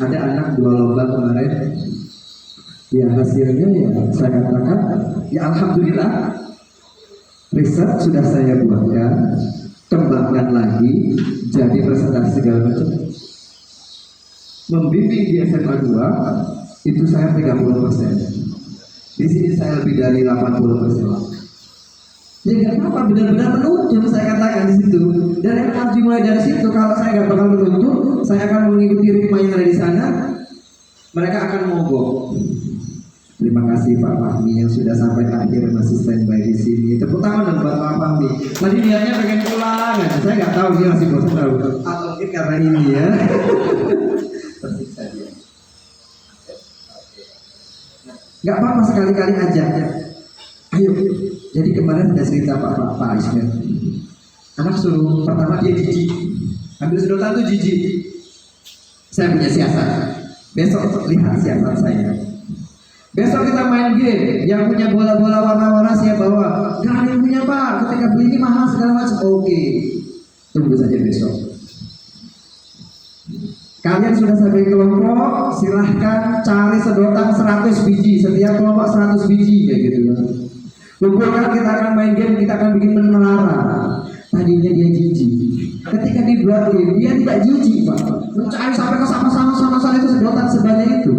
D: Ada anak 2 lomba kemarin, ya hasilnya ya saya katakan ya alhamdulillah, riset sudah saya buatkan, kembangkan lagi jadi presentasi segala macam. Membimbing di SMA 2 itu saya 30%. Di sini saya lebih dari 80%. Ya nggak apa-apa, benar-benar menuntun saya katakan di situ. Dan yang harus dimulai dari situ. Kalau saya nggak bakal menuntun, saya akan mengikuti ritme yang ada di sana. Mereka akan mogok. Terima kasih Pak Fahmi yang sudah sampai akhir masih standby di sini. Tepuk tangan dong buat Pak Fahmi. Tadi niatnya pengen pulang, ya. Saya nggak tahu dia masih bosan tahu. Atau mungkin karena ini ya. Tersiksa dia. Nggak apa-apa, sekali-kali aja. Ayo. Jadi kemarin ada cerita Pak Ismail. Anak suruh pertama dia jijik, ambil sedotan tuh jijik. Saya punya siasat. Besok lihat siasat saya. Besok kita main game. Yang punya bola-bola warna-warna saya bawa. Gak ada yang punya Pak. Ketika beli ini mahal segala macam. Oke. Tunggu saja besok. Kalian sudah sampai kelompok, silahkan cari sedotan 100 biji. Setiap kelompok 100 biji kayak gitu ya. Kumpulkan, kita akan main game, kita akan bikin menara. Tadinya dia jijik. Ketika dibuat game, dia tidak jijik Pak. Mencari sampai ke sama-sama itu sedotan sebanyak itu.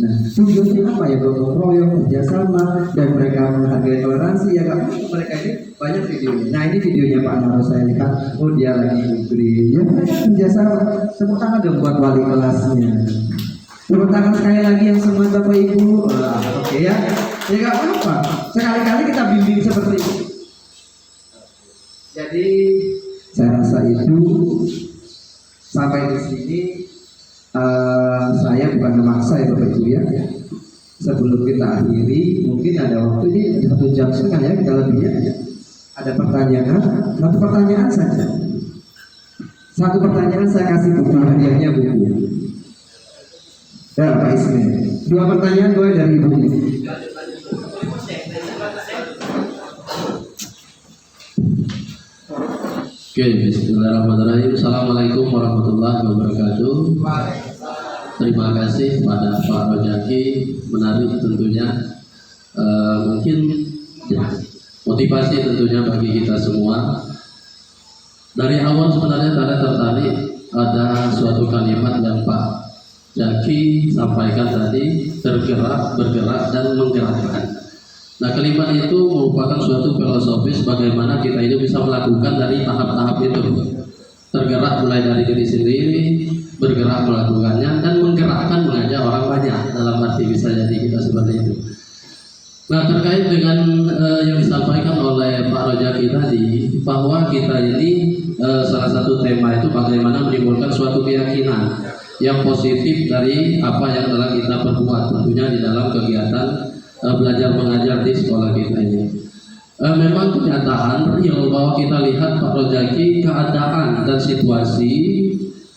D: Nah, tujuannya apa ya? Gotong royong, kerjasama, dan mereka menghargai toleransi. Ya kan mereka ini banyak videonya. Nah ini videonya Pak Naro saya lihat. Oh dia lagi green. Ya mereka kerjasama. Tepuk tangan dong buat wali kelasnya. Tepuk tangan sekali lagi yang semua Bapak Ibu. Oke ya. Ya nggak apa-apa. Sekali-kali kita bimbing seperti itu. Jadi saya rasa itu sampai di sini saya bukan memaksa ya Bapak Ibu ya. Sebelum kita akhiri, mungkin ada waktu ini 1 jam setengah ya kita lebih ya. Ada pertanyaan, 1 pertanyaan saja. 1 pertanyaan saya kasih buku, hadiahnya buku. Ya Pak Ismail. 2 pertanyaan boleh dari Ibu ini.
A: Oke, bismillahirrahmanirrahim. Assalamualaikum warahmatullahi wabarakatuh. Terima kasih pada Pak Rojaki, menarik tentunya. Mungkin ya, motivasi tentunya bagi kita semua. Dari awal sebenarnya saya tertarik ada suatu kalimat yang Pak Jaki sampaikan tadi, bergerak, dan menggerakkan. Nah, kalimat itu merupakan suatu filosofis bagaimana kita itu bisa melakukan dari tahap-tahap itu. Tergerak mulai dari diri sendiri, bergerak melakukannya, dan menggerakkan mengajak orang banyak. Dalam arti bisa jadi kita seperti itu. Nah, terkait dengan yang disampaikan oleh Pak Rojaki tadi, bahwa kita ini salah satu tema itu bagaimana menimbulkan suatu keyakinan yang positif dari apa yang telah kita perbuat, tentunya di dalam kegiatan belajar mengajar di sekolah kita ini. Memang kenyataan real bahwa kita lihat Pak Rojaki, keadaan dan situasi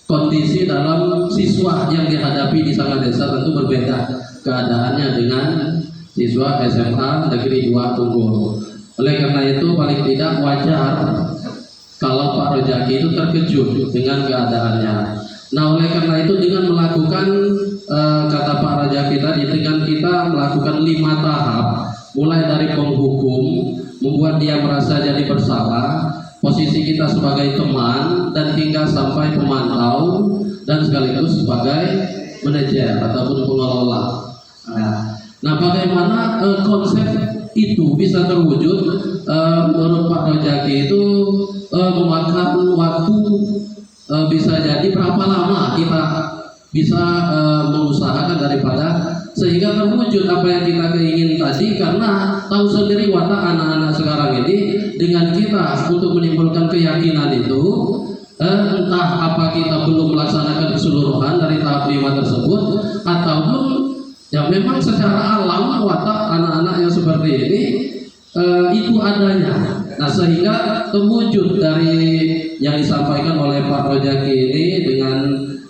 A: kondisi dalam siswa yang dihadapi di Sangat Desa tentu berbeda keadaannya dengan siswa SMA Negeri 2 Tunggul. Oleh karena itu paling tidak wajar kalau Pak Rojaki itu terkejut dengan keadaannya. Nah, oleh karena itu dengan melakukan kata Pak Rojaki tadi, dengan kita melakukan 5 tahap, mulai dari penghukum, membuat dia merasa jadi bersalah, posisi kita sebagai teman, dan hingga sampai pemantau dan sekaligus sebagai manajer ataupun pengelola. Nah, bagaimana konsep itu bisa terwujud? Menurut Pak Rojaki itu memakan waktu bisa jadi berapa lama kita bisa mengusahakan daripada sehingga terwujud apa yang kita ingin tadi, karena tahu sendiri watak anak-anak sekarang ini dengan kita untuk menimbulkan keyakinan itu entah apa kita belum melaksanakan keseluruhan dari tahap 5 tersebut ataupun ya memang secara alam watak anak-anak yang seperti ini itu adanya. Nah, sehingga terwujud dari yang disampaikan oleh Pak Rojaki ini dengan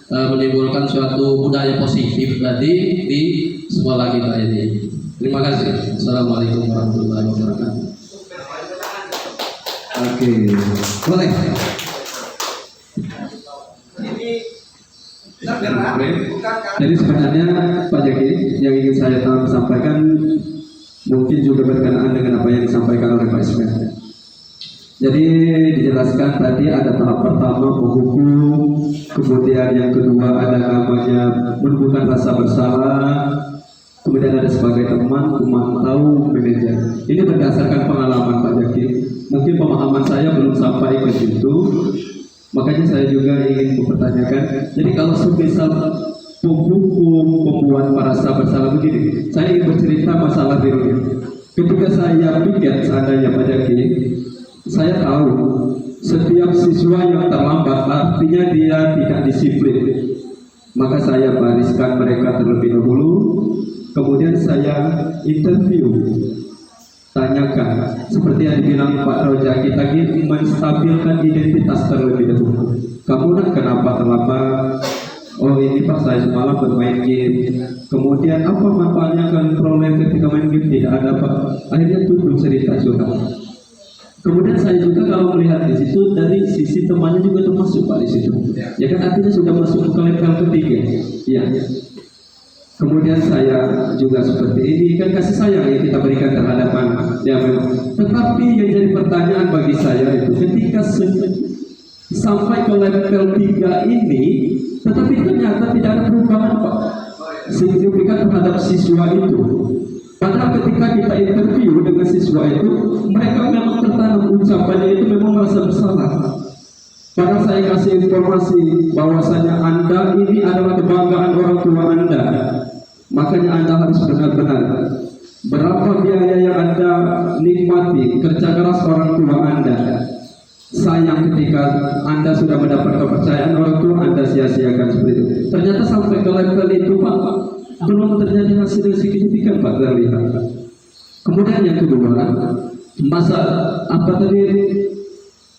A: menimbulkan suatu budaya positif tadi di sekolah kita ini. Terima kasih. Assalamualaikum warahmatullahi wabarakatuh.
D: Oke, boleh.
E: Ini tergerak, bukan kan?
A: Jadi sebenarnya Pak Jaki yang ingin saya sampaikan mungkin juga berkenaan dengan apa yang disampaikan oleh Pak Ismail. Jadi dijelaskan tadi ada tahap pertama menghukum, kemudian yang kedua ada namanya menumbuhkan rasa bersalah, kemudian ada sebagai teman, memantau, manajer. Ini berdasarkan pengalaman Pak Jaki. Mungkin pemahaman saya belum sampai ke situ, makanya saya juga ingin mempertanyakan. Jadi kalau semisal menghukum, membuat merasa bersalah begini, saya ingin bercerita masalah diri. Ketika saya piket seandainya Pak Jaki, saya tahu setiap siswa yang terlambat artinya dia tidak disiplin. Maka saya bariskan mereka terlebih dahulu, kemudian saya interview, tanyakan seperti yang dibilang Pak Rojaki tadi, menstabilkan identitas terlebih dahulu. Kamu nak kenapa terlambat? Oh ini Pak, saya semalam bermain game. Kemudian apa manfaatnya kalian peroleh ketika main game? Tidak ada Pak. Akhirnya tutup cerita curhat. Kemudian saya juga kalau melihat di situ dari sisi temannya juga termasuk Pak di situ. Ya kan artinya sudah masuk ke level ketiga. Ya. Kemudian saya juga seperti ini kan kasih sayang yang kita berikan terhadap anak. Ya memang. Tetapi yang jadi pertanyaan bagi saya itu ketika sampai ke level 3 ini, tetapi ternyata tidak ada perubahan Pak signifikan terhadap siswa itu. Padahal ketika kita interview dengan siswa itu, mereka memang tertanam ucapannya itu memang merasa bersalah. Padahal saya kasih informasi bahwasanya Anda ini adalah kebanggaan orang tua Anda. Makanya Anda harus benar-benar berapa biaya yang Anda nikmati kerja keras orang tua Anda. Sayang ketika Anda sudah mendapat kepercayaan orang tua Anda sia-siakan seperti itu. Ternyata sampai ke level itu Pak, belum terjadi hasil signifikan Pak terlihat. Kemudian yang kedua, masa apa tadi,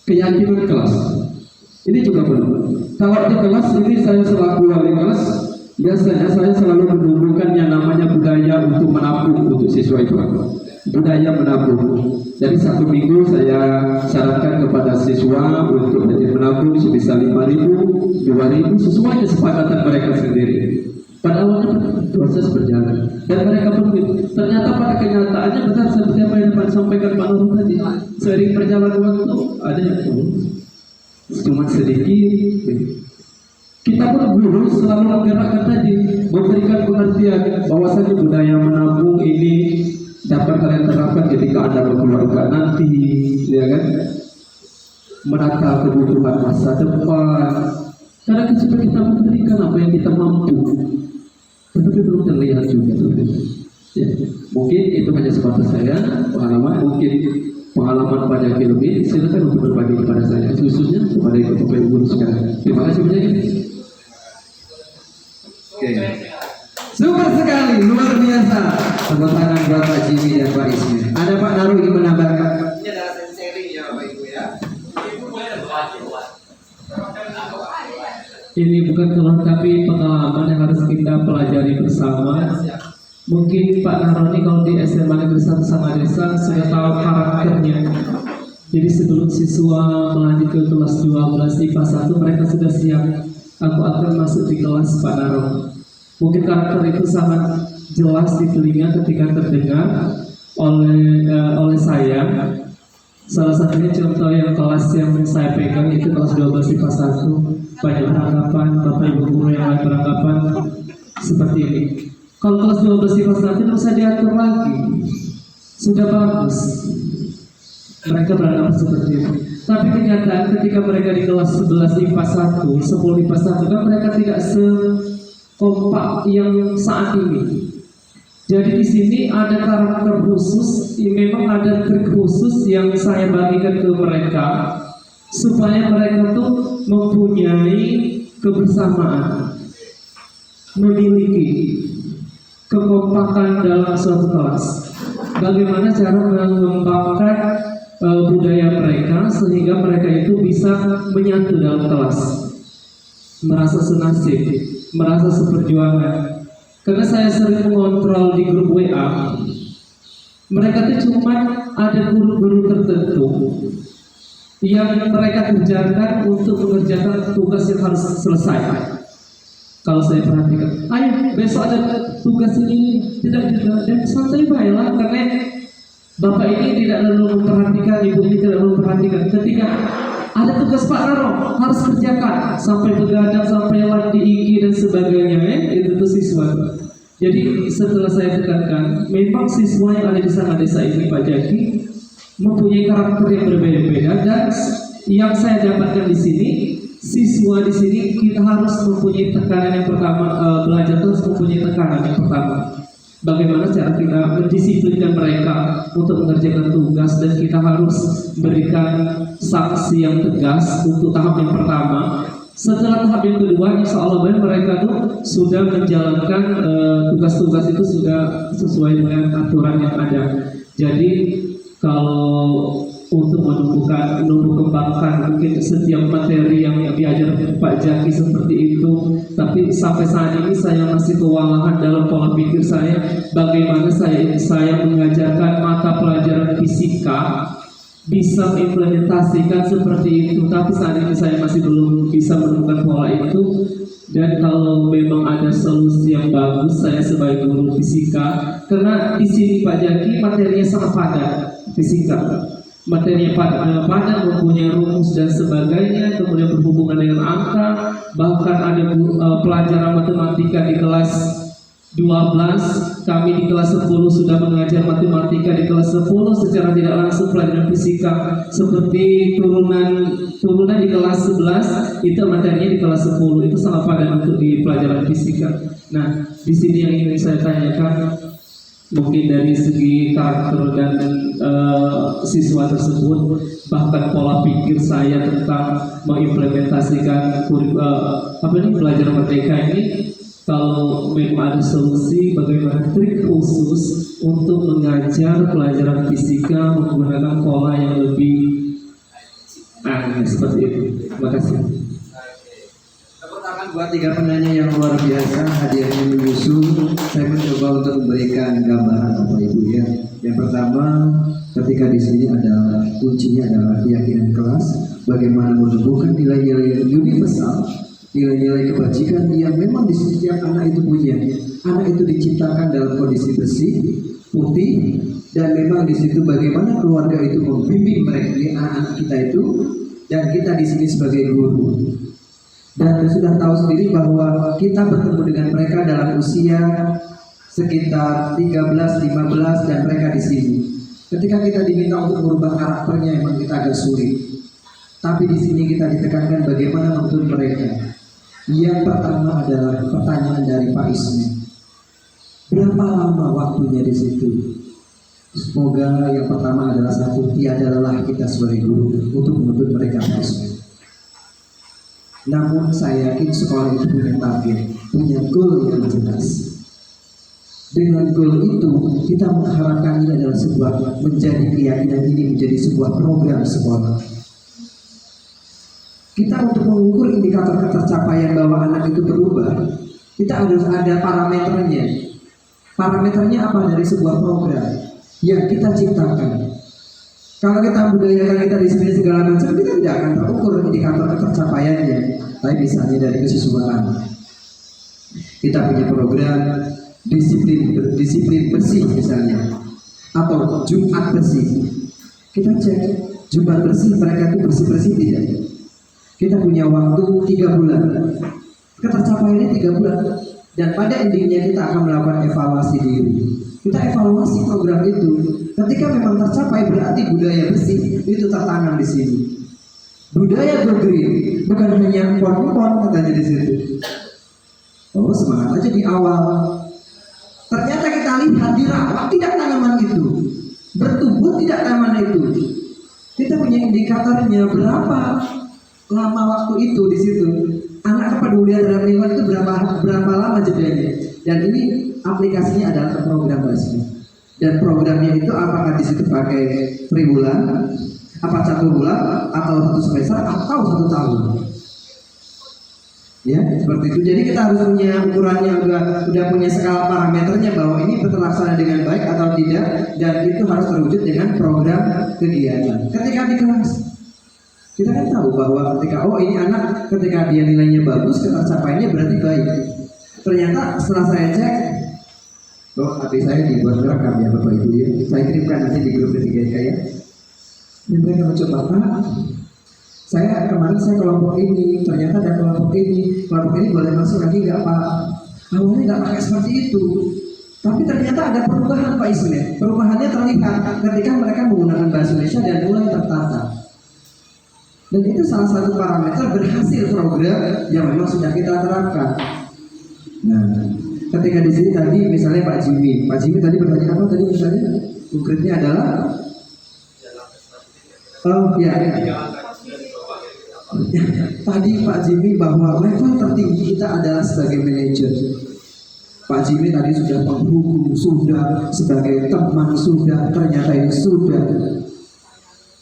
A: keyakinan kelas. Ini juga belum. Kalau di kelas ini saya selaku wali kelas, biasanya saya selalu menumbuhkan yang namanya budaya untuk menabung untuk siswa itu. Budaya menabung. Jadi 1 minggu saya syaratkan kepada siswa untuk menabung sebesar 5.000, 2.000 sesuai kesepakatan mereka sendiri. Pada awalnya proses berjalan dan mereka pun ternyata pada kenyataannya benar seperti apa yang disampaikan Pak Nur tadi. Seiring berjalan waktu ada yang cuma sedikit. Kita pun guru selalu menggerakkan tadi, memberikan pengertian bahwasanya budaya menabung ini dapat kalian terapkan ketika Anda berkeluarga nanti, ya kan? Menata kebutuhan masa depan. Karena sudah kita memberikan apa yang kita mampu, tetapi belum terlihat juga. Ya, mungkin itu hanya sebatas saya pengalaman, mungkin pengalaman Pak Jaki lebih. Silakan untuk berbagi kepada saya, khususnya kepada ibu guru sekarang. Terima kasih banyak.
D: Oke. Super sekali, luar biasa. Tepuk tangan buat Pak Jimmy dan Pak Ismail. Ada Pak Naru ingin menambahkan?
E: Ini adalah seri ya Bapak Ibu ya.
H: Ini bukan keluhan tapi pengalaman yang harus kita pelajari bersama. Mungkin Pak Naroni kalau di SMA Negeri 1 Sangadesa sudah tahu karakternya. Jadi sebelum siswa melanjut ke kelas 12 IPA 1 mereka sudah siap. Aku akan masuk di kelas Pak Naroni. Mungkin karakter itu sangat jelas di telinga ketika terdengar oleh saya. Salah satunya contoh yang kelas yang saya pegang itu kelas 12 IPA 1. Banyak beranggapan, Bapak Ibu guru yang lain beranggapan seperti ini. Kalau kelas 12 IPA 1 tidak usah diatur lagi, sudah bagus. Mereka beranggapan seperti itu. Tapi kenyataan ketika mereka di kelas 11 IPA 1, 10 IPA 1 kan mereka tidak sekompak yang saat ini. Jadi di sini ada karakter khusus, memang ada trik khusus yang saya bagikan ke mereka supaya mereka tuh mempunyai kebersamaan, memiliki kekompakan dalam suatu kelas. Bagaimana cara mengembangkan budaya mereka sehingga mereka itu bisa menyatu dalam kelas, merasa senasib, merasa seperjuangan. Karena saya sering mengontrol di grup WA, mereka tuh cuma ada guru-guru tertentu yang mereka kerjakan untuk mengerjakan tugas yang harus selesai. Kalau saya perhatikan, ayo besok ada tugas ini, tidak juga, dan santai baiklah, karena bapak ini tidak lalu memperhatikan, ibu ini tidak lalu memperhatikan. Ketika ada tugas Pak Raro harus kerjakan, sampai begadang, sampai lewat di IG dan sebagainya, itu tuh siswa. Jadi setelah saya tekankan, memang siswa yang ada di Sangat Desa ini Pak Jaki mempunyai karakter yang berbeda-beda, dan yang saya dapatkan di sini, siswa di sini kita harus mempunyai tekanan yang pertama, belajar harus mempunyai tekanan yang pertama. Bagaimana cara kita mendisiplinkan mereka untuk mengerjakan tugas, dan kita harus berikan sanksi yang tegas untuk tahap yang pertama. Setelah tahap yang kedua, insya Allah mereka tuh sudah menjalankan tugas-tugas itu sudah sesuai dengan aturan yang ada. Jadi kalau untuk menumbuh kembangkan mungkin setiap materi yang diajar Pak Jaki seperti itu, tapi sampai saat ini saya masih kewalahan dalam pola pikir saya bagaimana saya mengajarkan mata pelajaran fisika bisa mengimplementasikan seperti itu, tapi saat ini saya masih belum bisa menemukan pola itu. Dan kalau memang ada solusi yang bagus, saya sebagai guru fisika, karena di sini Pak Jaki materinya sangat padat fisika, materinya padat mempunyai rumus dan sebagainya, kemudian berhubungan dengan angka, bahkan ada pelajaran matematika di kelas 12, kami di kelas 10 sudah mengajar matematika di kelas 10 secara tidak langsung pelajaran fisika seperti turunan di kelas 11 itu materinya di kelas 10, itu sangat padat untuk di pelajaran fisika. Nah, di sini yang ingin saya tanyakan mungkin dari segi karakter dan siswa tersebut, bahkan pola pikir saya tentang mengimplementasikan pelajaran merdeka ini, kalau memang ada solusi bagaimana trik khusus untuk mengajar pelajaran fisika menggunakan pola yang lebih seperti itu. Terima kasih.
D: Tepuk tangan buat 3 penanya yang luar biasa, hadiahnya menyusul. Saya mencoba untuk memberikan gambaran Bapak Ibu ya. Yang pertama, ketika di sini ada kuncinya adalah keyakinan kelas, bagaimana menumbuhkan nilai-nilai universal, nilai-nilai kebajikan yang memang di setiap anak itu punya. Anak itu diciptakan dalam kondisi bersih, putih, dan memang di situ bagaimana keluarga itu membimbing mereka, anak-anak kita itu, dan kita di sini sebagai guru. Dan sudah tahu sendiri bahwa kita bertemu dengan mereka dalam usia sekitar 13, 15, dan mereka di sini. Ketika kita diminta untuk merubah karakternya, memang kita agak sulit. Tapi di sini kita ditekankan bagaimana menuntun mereka. Yang pertama adalah pertanyaan dari Pak Ismi. Berapa lama waktunya di situ? Semoga yang pertama adalah satu, tiada lelah kita sebagai guru untuk menuntut mereka Pak Ismi. Namun saya yakin sekolah itu punya target, punya goal yang jelas. Dengan goal itu kita mengharapkan ini adalah sebuah menjadi keyakinan ini menjadi sebuah program sekolah. Kita untuk mengukur indikator ketercapaian bahwa anak itu berubah, kita harus ada parameternya. Parameternya apa dari sebuah program yang kita ciptakan. Kalau kita budayakan kita di sini segala macam, kita tidak akan terukur indikator ketercapaiannya. Tapi misalnya dari kesiswaan, kita punya program disiplin bersih misalnya, atau Jumat bersih. Kita cek Jumat bersih mereka itu bersih tidak. Kita punya waktu 3 bulan, ketercapaiannya 3 bulan, dan pada endingnya kita akan melakukan evaluasi diri. Kita evaluasi program itu. Ketika memang tercapai berarti budaya bersih itu tertanam di sini. Budaya go green bukan hanya pon-pon katanya di situ. Oh semangat aja di awal. Ternyata kita lihat dirawat tidak tanaman itu, bertumbuh tidak tanaman itu. Kita punya indikatornya berapa lama waktu itu di situ. Anak kepedulian terhadap lingkungan itu berapa lama jedanya. Dan ini aplikasinya adalah program basmi. Dan programnya itu apakah di situ pakai triwulan, apa 1 bulan, atau 1 semester, atau 1 tahun. Ya, seperti itu. Jadi kita harus punya ukurannya, udah punya skala parameternya bahwa ini terlaksana dengan baik atau tidak, dan itu harus terwujud dengan program kegiatan. Ketika di kelas, Kita kan tahu bahwa ketika ini anak ketika dia nilainya bagus, tercapainya berarti baik. Ternyata setelah saya cek, hati saya dibuat rekam ya Bapak Ibu ya. Saya kirimkan nanti di grup ketiga ya. Dan mereka mencoba, saya kemarin saya kelompok ini, ternyata ada kelompok ini boleh masuk lagi nggak Pak? Awalnya nggak pakai seperti itu. Tapi ternyata ada perubahan Pak Ismail. Perubahannya terlihat ketika mereka menggunakan bahasa Indonesia dan mulai tertata. Dan itu salah satu parameter berhasil program yang memang sudah kita terapkan. Nah, ketika di sini tadi misalnya Pak Jimmy tadi bertanya apa tadi misalnya? Konkretnya adalah tadi Pak Jimmy bahwa level tertinggi kita adalah sebagai manajer. Pak Jimmy tadi sudah penghubung, sudah sebagai teman, sudah ternyata ini sudah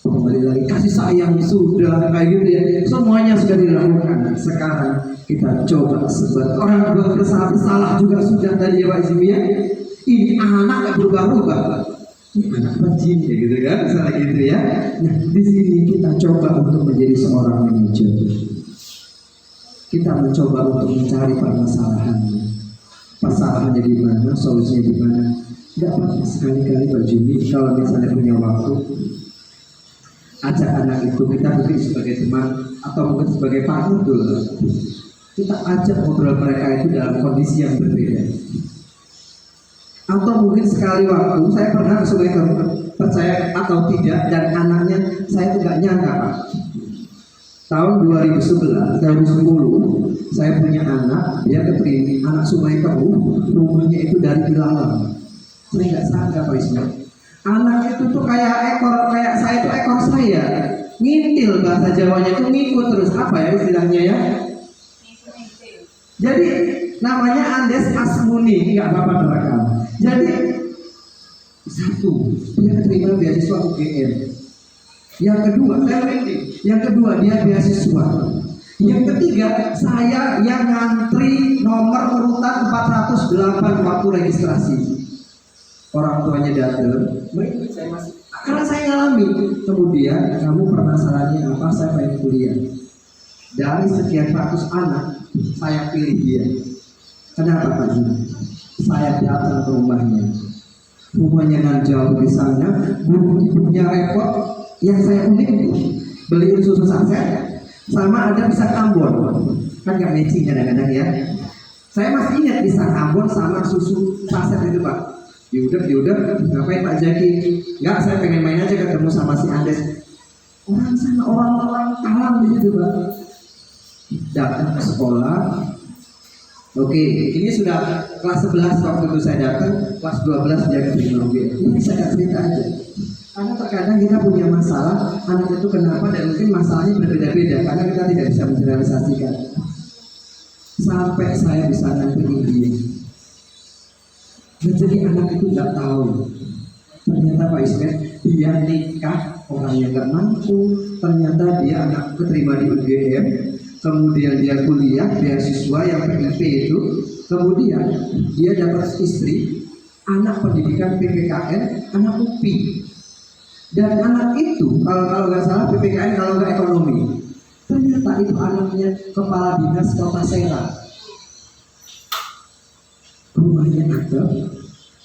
D: kembali lagi kasih sayang sudah kayak gitu ya, semuanya sudah dilakukan. Sekarang kita coba sebat orang tua bersalah juga sudah tadi ya Pak Jimmy ya. Ini anak gak berubah-ubah, ini anak Pak Jimmy ya gitu kan, misalnya gitu ya. Nah di sini kita coba untuk menjadi seorang manajer. Kita mencoba untuk mencari permasalahannya di mana, solusinya di mana. Tidak apa-apa sekali-kali Pak Jimmy kalau misalnya punya waktu, ajak anak itu, kita mungkin sebagai teman atau mungkin sebagai partner dulu, kita ajak ngobrol mereka itu dalam kondisi yang berbeda. Atau mungkin sekali waktu saya pernah sebagai percaya atau tidak, dan anaknya saya tidak nyangka Pak. Tahun 2010 saya punya anak, dia keterima anak Sungai Keruh, rumahnya itu dari Ilalang. Saya nggak sangka Pak Ismail. Anak itu tuh kayak saya itu ekor saya, ngintil bahasa Jawanya itu ngikut terus apa ya istilahnya ya. Jadi namanya Andes Asmuni, nggak apa-apa terekam. Jadi satu, dia terima beasiswa UGM. Yang kedua dia beasiswa. Yang ketiga saya yang ngantri nomor urutan 408 waktu registrasi. Orang tuanya datang, saya masih, karena saya ngalami. Kemudian kamu permasalahannya apa? Saya pengen kuliah. Dari sekian ratus anak, saya pilih dia. Kenapa Pak Juna? Saya datang ke rumahnya kan jauh di sana, punya repot. Yang saya unik beliin susu saset, sama ada pisang Ambon. Kan nggak matching kadang-kadang ya. Saya masih ingat pisang Ambon sama susu saset itu Pak. Yaudah, ngapain Pak Jaki? Enggak, saya pengen main aja ketemu sama si Andes. Orang sana, orang kalam di situ Pak. Datang ke sekolah. Oke, ini sudah kelas 11 waktu itu saya datang, kelas 12 dia keterima UGM. Ini saya cerita aja. Karena terkadang kita punya masalah, anak itu kenapa, dan mungkin masalahnya berbeda-beda karena kita tidak bisa mengeneralisasikan. Sampai saya bisa nanti dia. Jadi anak itu nggak tahu. Ternyata Pak Ismail dia nikah orang yang nggak mampu. Ternyata dia anak keterima di UGM. Kemudian dia kuliah beasiswa yang PIP itu. Kemudian dia dapat istri, anak pendidikan PPKN, anak UPI. Dan anak itu kalau nggak salah PPKN, kalau nggak ekonomi. Ternyata itu anaknya kepala dinas Kota Serang. Rumahnya ada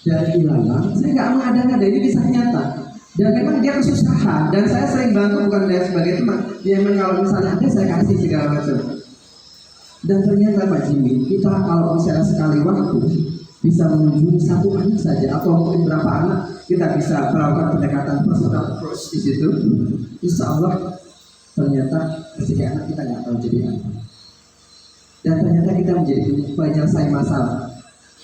D: dari Ilalang. Saya nggak mengada-ngada, ini kisah nyata. Dan memang dia kesusahan, dan saya sering bantu, bukan dia sebagai teman. Dia memang kalau misalnya ada saya kasih segala macam. Dan ternyata Pak Jimmy, kita kalau misalnya sekali waktu bisa mengunjungi satu anak saja atau mungkin berapa anak, kita bisa melakukan pendekatan personal approach di situ. Insya Allah ternyata ketika anak kita nggak tahu jadi apa. Dan ternyata kita menjadi penyelesai masalah.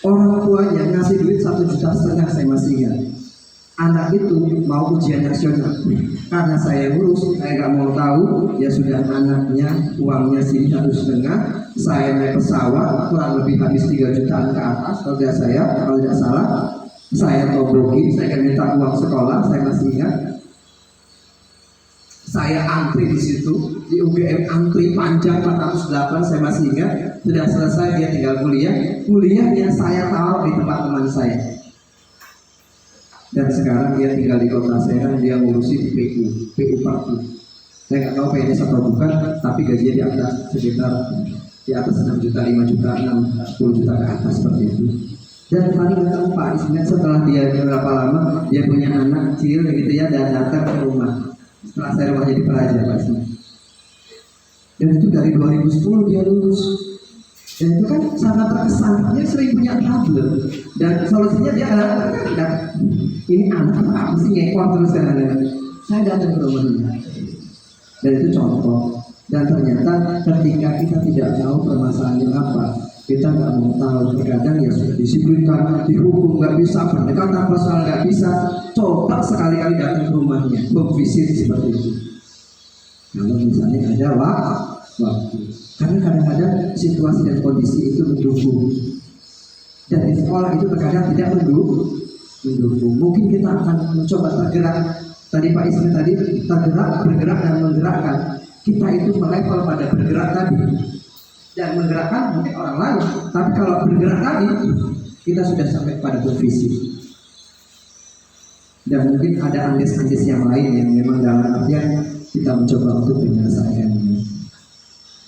D: Orang tuanya ngasih duit 1,5 juta, saya masih ingat. Anak itu mau ujian nasional, karena saya ngurus, saya nggak mau tahu. Ya sudah, anaknya uangnya sini 1,5. Saya naik pesawat kurang lebih habis 3 jutaan ke atas kalau tidak salah. Saya tobokin, saya akan minta uang sekolah, saya masih ingat. Saya antri di situ di UGM, antri panjang 408, saya masih ingat. Sudah selesai dia tinggal kuliahnya saya taruh di tempat teman saya. Dan sekarang dia tinggal di Kota Serang, dia ngurusi di PU Parti. Saya nggak tahu PNS atau bukan, tapi gajinya di atas sekitar di atas 6 juta, 5 juta, 10 juta ke atas seperti itu. Dan paling nggak tahu Pak Ismet setelah dia berapa lama dia punya anak kecil gitu ya dan datang ke rumah setelah saya rumah jadi pelajar Pak Ismet. Dan itu dari 2010 dia lulus. Dan itu kan sangat terkesan, dia sering punya trouble. Dan solusinya dia kadang-kadang ini anak apa sih ngekor terus kadang-kadang. Saya datang ke rumahnya. Dan itu contoh. Dan ternyata ketika kita tidak tahu permasalahannya apa, kita nggak mau tahu. Terkadang ya sudah disiplinkan, dihukum nggak bisa, pendekatan personal nggak bisa. Coba sekali-kali datang ke rumahnya, home visit seperti itu. Kalau misalnya ada waktu, karena kadang-kadang situasi dan kondisi itu mendukung. Dan di sekolah itu terkadang tidak mendukung. Mungkin kita akan mencoba tergerak. Tadi Pak Ismi tadi tergerak, bergerak dan menggerakkan. Kita itu melevel pada bergerak tadi dan menggerakkan mungkin orang lain. Tapi kalau bergerak tadi kita sudah sampai pada visi. Dan mungkin ada andes-andes yang lain yang memang dalam artian kita mencoba untuk menyelesaikannya.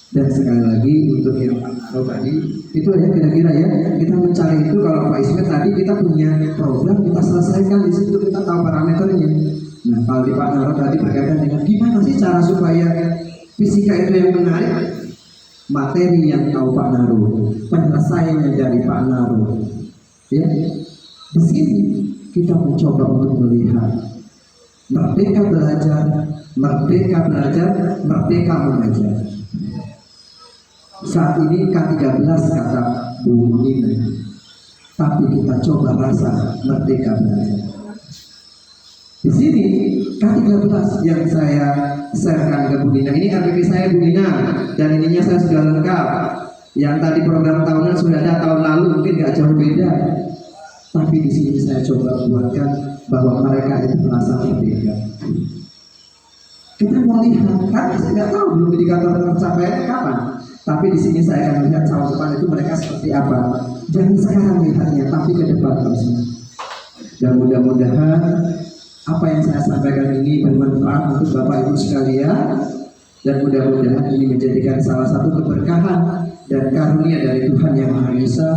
D: Dan sekali lagi untuk yang Pak tadi itu ya kira-kira ya kita mencari itu kalau Pak Ismet tadi kita punya program kita selesaikan di situ kita tahu parameternya. Nah kalau di Pak Naro tadi berkaitan dengan gimana sih cara supaya fisika itu yang menarik, materi yang tahu Pak Naro, penyelesaiannya dari Pak Naro. Ya di sini kita mencoba untuk melihat merdeka belajar, merdeka mengajar. Saat ini K13 kata Bu Nina, tapi kita coba rasa merdeka belajar. Di sini K13 yang saya sharekan ke Bu Nina, ini KPP saya Bu Nina, dan ininya saya sudah lengkap. Yang tadi program tahunan sudah ada tahun lalu, mungkin nggak jauh beda. Tapi di sini saya coba buatkan bahwa mereka itu merasa merdeka. Kita mau lihat, karena saya nggak tahu belum indikator pencapaiannya kapan. Tapi di sini saya akan melihat tahun depan itu mereka seperti apa. Jangan sekarang lihatnya, tapi ke depan terus. Dan mudah-mudahan apa yang saya sampaikan ini bermanfaat untuk Bapak Ibu sekalian. Dan mudah-mudahan ini menjadikan salah satu keberkahan dan karunia dari Tuhan Yang Maha Esa.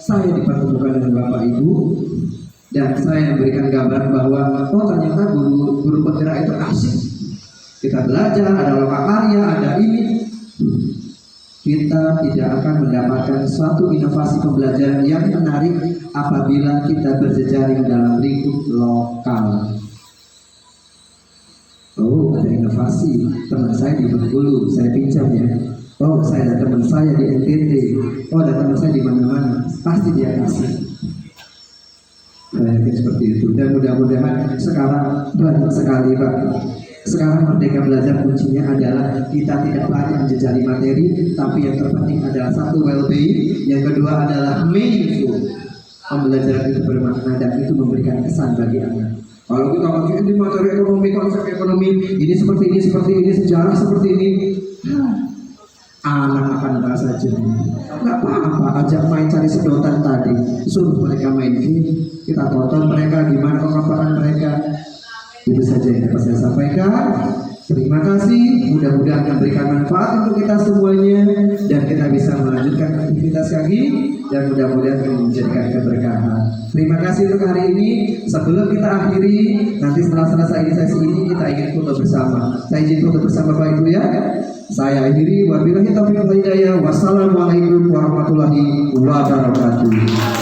D: Saya dipertemukan dengan Bapak Ibu. Dan saya memberikan gambaran bahwa oh ternyata guru penggerak itu asik. Kita belajar, ada lokakarya, ada ini. Kita tidak akan mendapatkan suatu inovasi pembelajaran yang menarik apabila kita berjejaring dalam lingkup lokal. Oh, ada inovasi. Teman saya di Bengkulu, saya pinjam ya. Oh, saya ada teman saya di NTT. Oh, ada teman saya di mana-mana. Pasti dia kasih. Saya yakin seperti itu. Dan mudah-mudahan sekarang banyak sekali Pak. Sekarang merdeka belajar kuncinya adalah kita tidak lagi menjejali materi, tapi yang terpenting adalah satu well-being, yang kedua adalah meaningful. Pembelajaran itu bermakna dan itu memberikan kesan bagi anak. Kalau kita pakai ini materi ekonomi, konsep ekonomi, ini seperti ini, sejarah seperti ini, anak akan merasa jenuh. Nggak apa-apa, ajak main cari sedotan tadi, suruh mereka main game, kita tonton mereka gimana kekompakan mereka. Itu saja yang dapat saya sampaikan. Terima kasih, mudah-mudahan memberikan manfaat untuk kita semuanya dan kita bisa melanjutkan aktivitas kami dan mudah-mudahan menjadikan keberkahan. Terima kasih untuk hari ini. Sebelum kita akhiri, nanti setelah selesai sesi ini kita ingin foto bersama. Saya izin foto bersama Bapak Ibu ya. Saya akhiri, wabillahi taufiq wal hidayah. Wassalamualaikum warahmatullahi wabarakatuh.